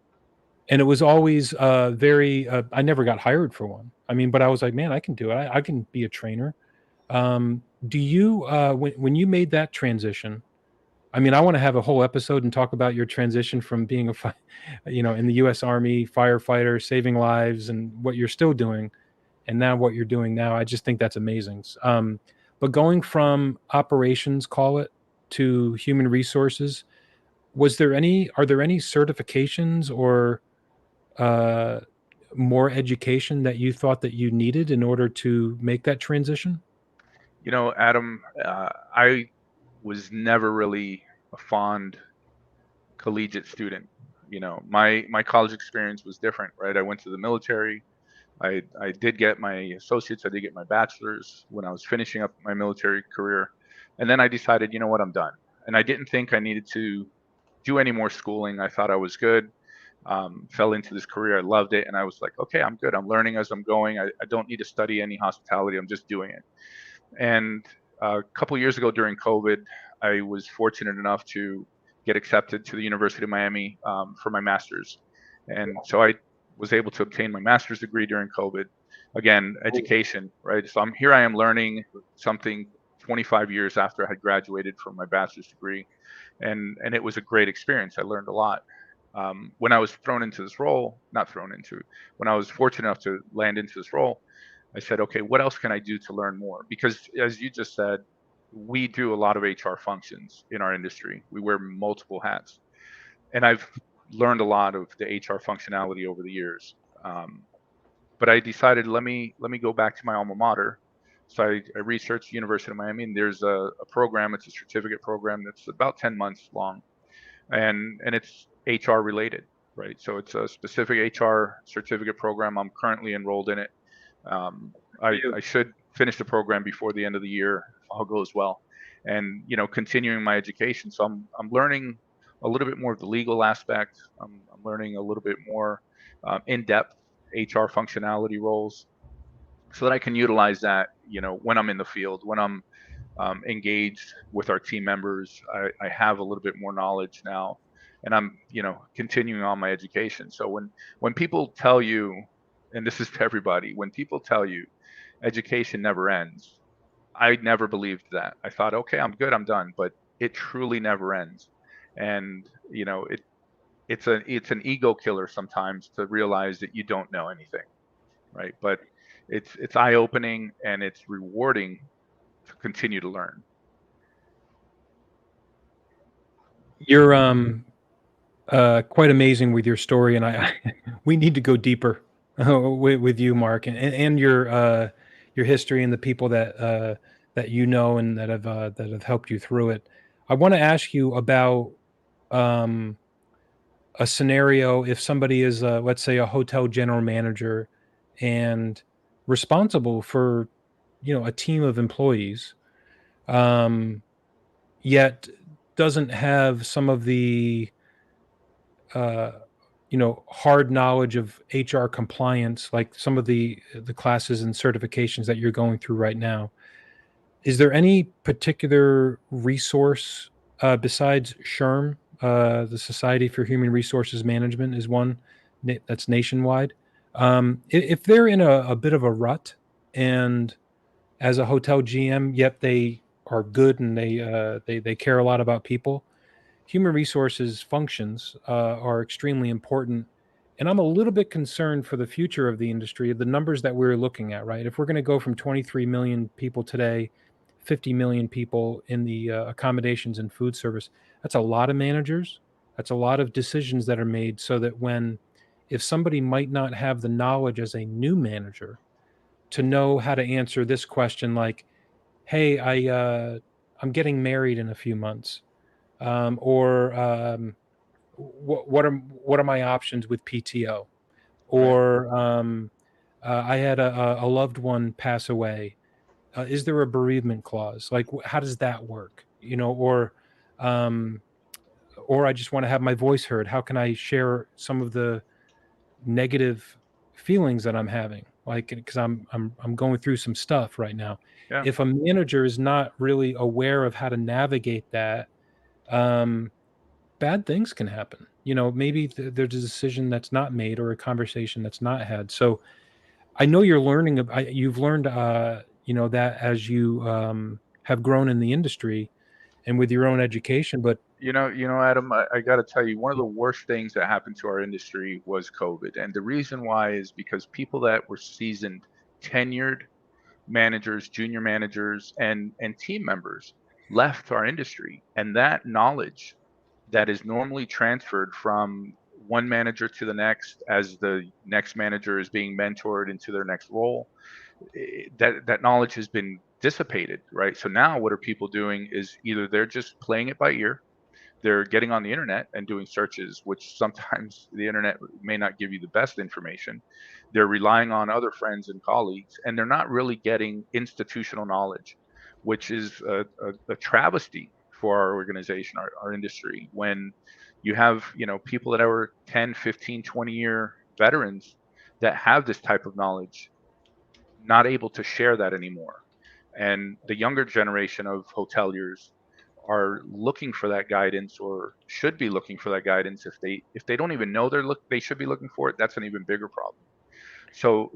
and it was always very. I never got hired for one. I mean, but I was like, man, I can do it. I can be a trainer. Do you when you made that transition? I mean, I want to have a whole episode and talk about your transition from being in the U.S. Army firefighter, saving lives, and what you're still doing, and now what you're doing now. I just think that's amazing. But going from operations, call it, to human resources, are there any certifications or uh, more education that you thought that you needed in order to make that transition? Adam, I was never really a fond collegiate student. My college experience was different, right? I went to the military. I did get my associates. I did get my bachelor's when I was finishing up my military career, and then I decided, you know what, I'm done. And I didn't think I needed to do any more schooling. I thought I was good. Fell into this career. I loved it, and I was like, okay, I'm good. I'm learning as I'm going. I don't need to study any hospitality. I'm just doing it. And a couple of years ago during COVID, I was fortunate enough to get accepted to the University of Miami for my master's. And so I was able to obtain my master's degree during COVID. Again, education, right? So I am learning something 25 years after I had graduated from my bachelor's degree. and it was a great experience. I learned a lot. When I was thrown into this role, not thrown into, when I was fortunate enough to land into this role, I said, okay, what else can I do to learn more? Because as you just said, we do a lot of HR functions in our industry. We wear multiple hats, and I've learned a lot of the HR functionality over the years. But I decided let me go back to my alma mater. So I researched University of Miami, and there's a program. It's a certificate program that's about 10 months long, and it's HR related, right? So it's a specific HR certificate program. I'm currently enrolled in it. I should finish the program before the end of the year if all goes well, and continuing my education. So I'm learning a little bit more of the legal aspect. I'm learning a little bit more in-depth HR functionality roles, so that I can utilize that, when I'm in the field, when I'm engaged with our team members. I have a little bit more knowledge now, and I'm, continuing on my education. So when people tell you, and this is to everybody, when people tell you education never ends, I never believed that. I thought, okay, I'm good, I'm done, but it truly never ends. And it's an ego killer sometimes to realize that you don't know anything, right? But it's eye opening, and it's rewarding to continue to learn. You're quite amazing with your story, and we need to go deeper with you, Mark, and your history and the people that you know and that have helped you through it. I want to ask you about um, a scenario if somebody is, let's say, a hotel general manager and responsible for a team of employees, um, yet doesn't have some of the uh, hard knowledge of HR compliance, like some of the classes and certifications that you're going through right now. Is there any particular resource besides SHRM, the Society for Human Resources Management is one that's nationwide? If they're in a bit of a rut, and as a hotel GM, yet they are good and they care a lot about people, human resources functions are extremely important. And I'm a little bit concerned for the future of the industry, the numbers that we're looking at, right? If we're going to go from 23 million people today, 50 million people in the accommodations and food service, that's a lot of managers. That's a lot of decisions that are made, so that if somebody might not have the knowledge as a new manager to know how to answer this question, like, hey, I'm getting married in a few months, or what are my options with PTO, Right. or I had a loved one pass away. Is there a bereavement clause? Like, how does that work? Um, or I just want to have my voice heard. How can I share some of the negative feelings that I'm having? Like, because I'm going through some stuff right now. Yeah. If a manager is not really aware of how to navigate that, um, bad things can happen. Maybe there's a decision that's not made or a conversation that's not had. So I know you're learning. You've learned, that as you have grown in the industry and with your own education. But Adam, I got to tell you, one of the worst things that happened to our industry was COVID. And the reason why is because people that were seasoned, tenured managers, junior managers, and team members left our industry. And that knowledge that is normally transferred from one manager to the next as the next manager is being mentored into their next role, that knowledge has been dissipated, right? So now what are people doing is either they're just playing it by ear, they're getting on the internet and doing searches, which sometimes the internet may not give you the best information. They're relying on other friends and colleagues, and they're not really getting institutional knowledge, which is a travesty for our organization, our industry. When you have people that are 10, 15, 20-year veterans that have this type of knowledge, not able to share that anymore. And the younger generation of hoteliers are looking for that guidance, or should be looking for that guidance. If they don't even know they should be looking for it, that's an even bigger problem. So,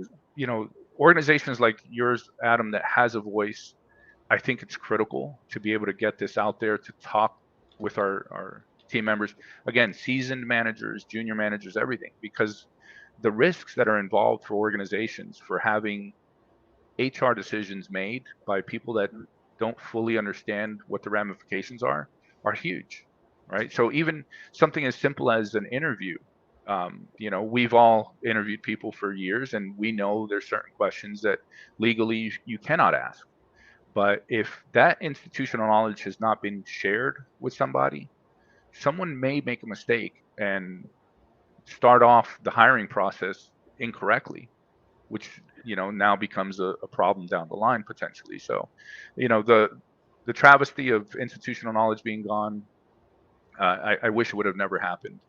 organizations like yours, Adam, that has a voice, I think it's critical to be able to get this out there, to talk with our team members. Again, seasoned managers, junior managers, everything, because the risks that are involved for organizations for having HR decisions made by people that don't fully understand what the ramifications are huge, right? So even something as simple as an interview, we've all interviewed people for years, and we know there's certain questions that legally you cannot ask. But if that institutional knowledge has not been shared with somebody, someone may make a mistake and start off the hiring process incorrectly, which now becomes a problem down the line potentially. So, the travesty of institutional knowledge being gone, I wish it would have never happened.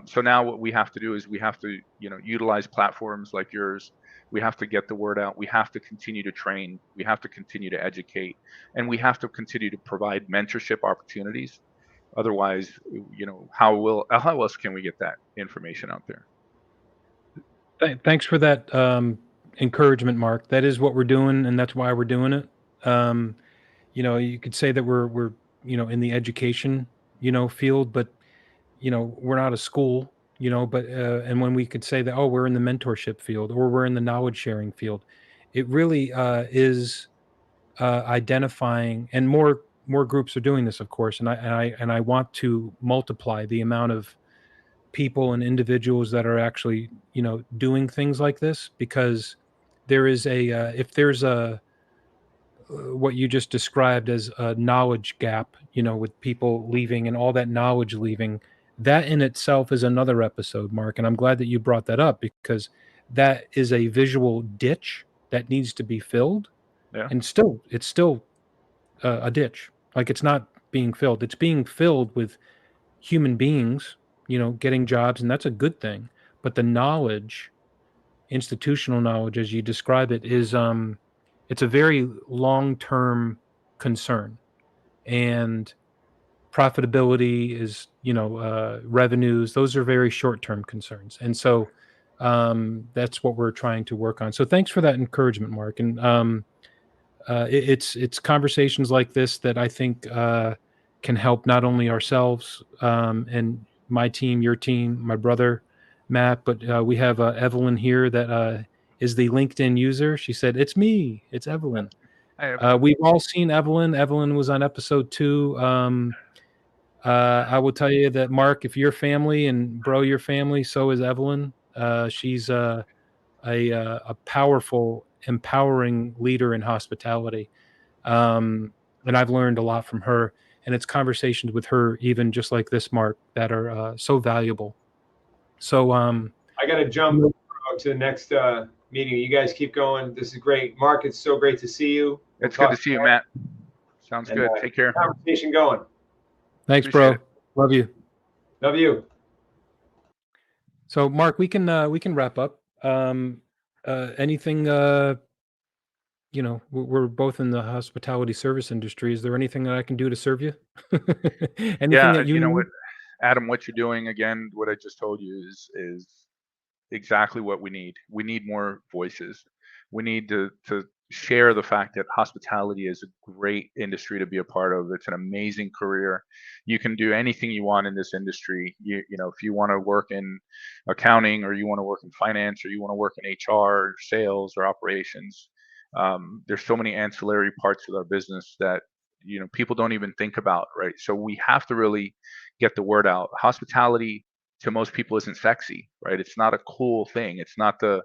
So now what we have to do is we have to utilize platforms like yours. We have to get the word out. We have to continue to train. We have to continue to educate, and we have to continue to provide mentorship opportunities. Otherwise, how else can we get that information out there? Thanks for that encouragement, Mark. That is what we're doing, and that's why we're doing it. You could say that we're in the education field, but we're not a school. But and when we could say that, oh, we're in the mentorship field or we're in the knowledge sharing field, it really is identifying, and more groups are doing this, of course. And I want to multiply the amount of people and individuals that are actually doing things like this, because there is a if there's a what you just described as a knowledge gap, with people leaving and all that knowledge leaving, that in itself is another episode, Mark. And I'm glad that you brought that up, because that is a visual ditch that needs to be filled. Yeah. And it's still a ditch. Like, it's not being filled. It's being filled with human beings, getting jobs, and that's a good thing. But the knowledge, institutional knowledge, as you describe it, is it's a very long-term concern. And profitability is, revenues, those are very short-term concerns. And so that's what we're trying to work on. So thanks for that encouragement, Mark. And it's conversations like this that I think can help not only ourselves and my team, your team, my brother Matt, but we have Evelyn here that is the LinkedIn user. She said, "It's me. It's Evelyn." Hi, Evelyn. We've all seen Evelyn. Evelyn was on episode 2. I will tell you that, Mark, if your family, and bro, your family, so is Evelyn. She's a powerful, empowering leader in hospitality. And I've learned a lot from her, and it's conversations with her, even just like this, Mark, that are so valuable. So I got to jump to the next meeting. You guys keep going. This is great. Mark, it's so great to see you. It's good to see you, Matt. Sounds good. Take care. Conversation going. Thanks, bro. Love you. Love you. So, Mark, we can wrap up. Anything? We're both in the hospitality service industry. Is there anything that I can do to serve you? Anything that you know what, Adam, what you're doing, again, what I just told you is exactly what we need. We need more voices. We need to share the fact that hospitality is a great industry to be a part of. It's an amazing career. You can do anything you want in this industry. If you want to work in accounting, or you want to work in finance, or you want to work in HR, or sales, or operations, there's so many ancillary parts of our business that people don't even think about, right? So we have to really get the word out. Hospitality to most people isn't sexy, right? It's not a cool thing. It's not the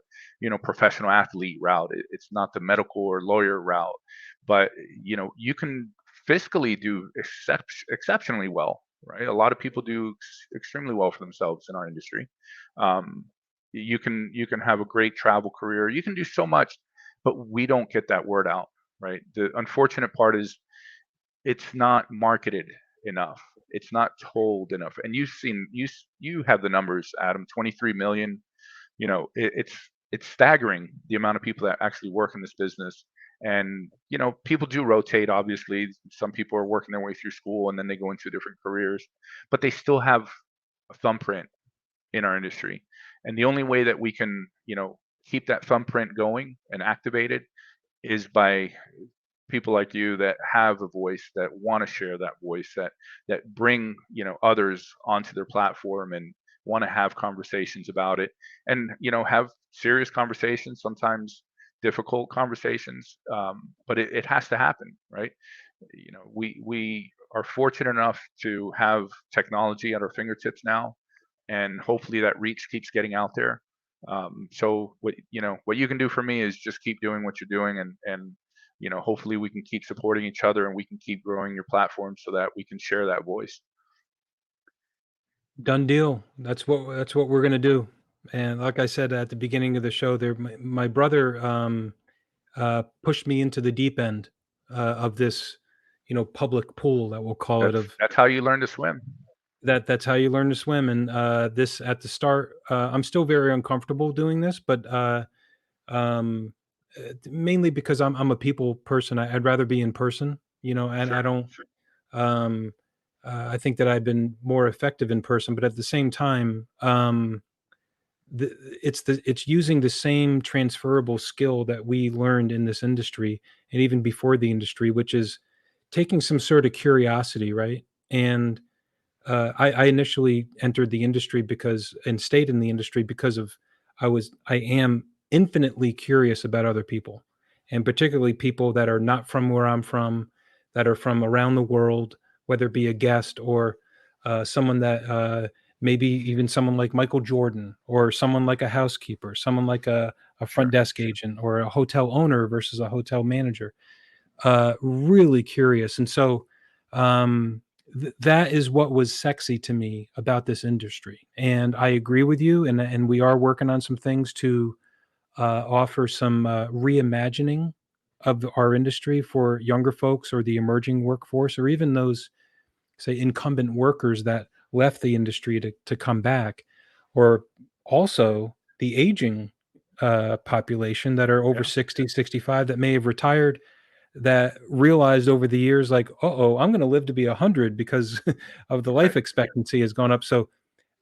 professional athlete route. It's not the medical or lawyer route. But you can fiscally do exceptionally well, right? A lot of people do extremely well for themselves in our industry. You can have a great travel career. You can do so much, but we don't get that word out, right? The unfortunate part is it's not marketed enough. It's not told enough. And you have the numbers, Adam. 23 million. It's staggering the amount of people that actually work in this business. And people do rotate. Obviously, some people are working their way through school and then they go into different careers, but they still have a thumbprint in our industry. And the only way that we can keep that thumbprint going and activated is by people like you that have a voice, that want to share that voice, that bring, others onto their platform and want to have conversations about it, and have serious conversations, sometimes difficult conversations, but it has to happen, right? We are fortunate enough to have technology at our fingertips now, and hopefully that reach keeps getting out there. So what you can do for me is just keep doing what you're doing, and hopefully we can keep supporting each other, and we can keep growing your platform so that we can share that voice. Done deal. That's what we're gonna do. And like I said at the beginning of the show, there, my brother pushed me into the deep end of this, public pool that we'll call it. Of That's how you learn to swim. That's how you learn to swim. And this at the start, I'm still very uncomfortable doing this, but mainly because I'm a people person. I'd rather be in person, and Sure. I don't. Um, I think that I've been more effective in person, but at the same time, it's using the same transferable skill that we learned in this industry and even before the industry, which is taking some sort of curiosity, right? And I initially entered the industry and stayed in the industry because of I am infinitely curious about other people, and particularly people that are not from where I'm from, that are from around the world, whether it be a guest or someone that maybe even someone like Michael Jordan, or someone like a housekeeper, someone like a front desk agent, or a hotel owner versus a hotel manager. Really curious, and so that is what was sexy to me about this industry. And I agree with you, and we are working on some things to offer some reimagining of our industry for younger folks, or the emerging workforce, or even those, say, incumbent workers that left the industry to come back, or also the aging population that are over 60, 65, that may have retired, that realized over the years, like, oh, I'm going to live to be 100 because of the life expectancy has gone up. So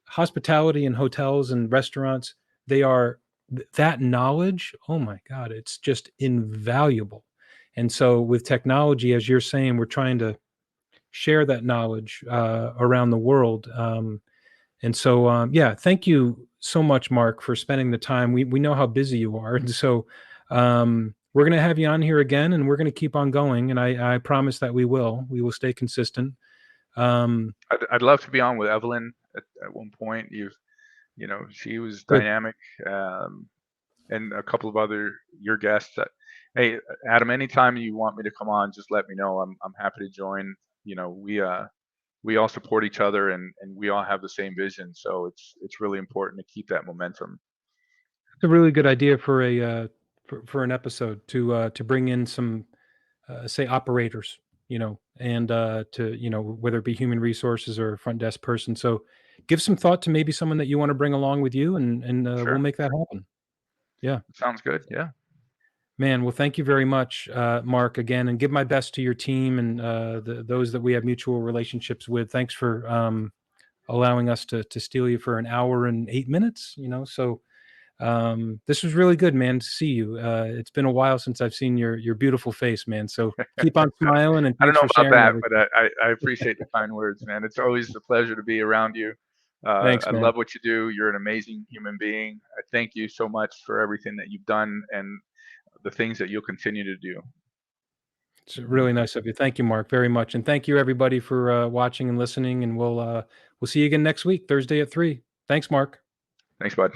hospitality and hotels and restaurants, they are that knowledge. Oh my God, it's just invaluable. And so with technology, as you're saying, we're trying to share that knowledge around the world. And so, yeah, thank you so much, Mark, for spending the time. We know how busy you are, and so we're going to have you on here again, and we're going to keep on going. And I promise that we will. We will stay consistent. I'd love to be on with Evelyn at one point. She was Good. dynamic, and a couple of your guests. Hey, Adam, anytime you want me to come on, just let me know. I'm happy to join. We all support each other, and we all have the same vision. So it's really important to keep that momentum. It's a really good idea for a for an episode to bring in some say operators, and to whether it be human resources or a front desk person. So give some thought to maybe someone that you want to bring along with you, and Sure. we'll make that happen. Yeah. Sounds good. Yeah. Man, well, thank you very much, Mark, again, and give my best to your team and those that we have mutual relationships with. Thanks for allowing us to steal you for an hour and 8 minutes. So this was really good, man, to see you. It's been a while since I've seen your beautiful face, man. So keep on smiling, and I don't thanks know for about sharing that, everything. but I appreciate the kind words, man. It's always a pleasure to be around you. Thanks, I man. love what you do. You're an amazing human being. I thank you so much for everything that you've done and the things that you'll continue to do. It's really nice of you. Thank you, Mark, very much, and thank you everybody for watching and listening. And we'll see you again next week, Thursday at 3. Thanks, Mark. Thanks, bud.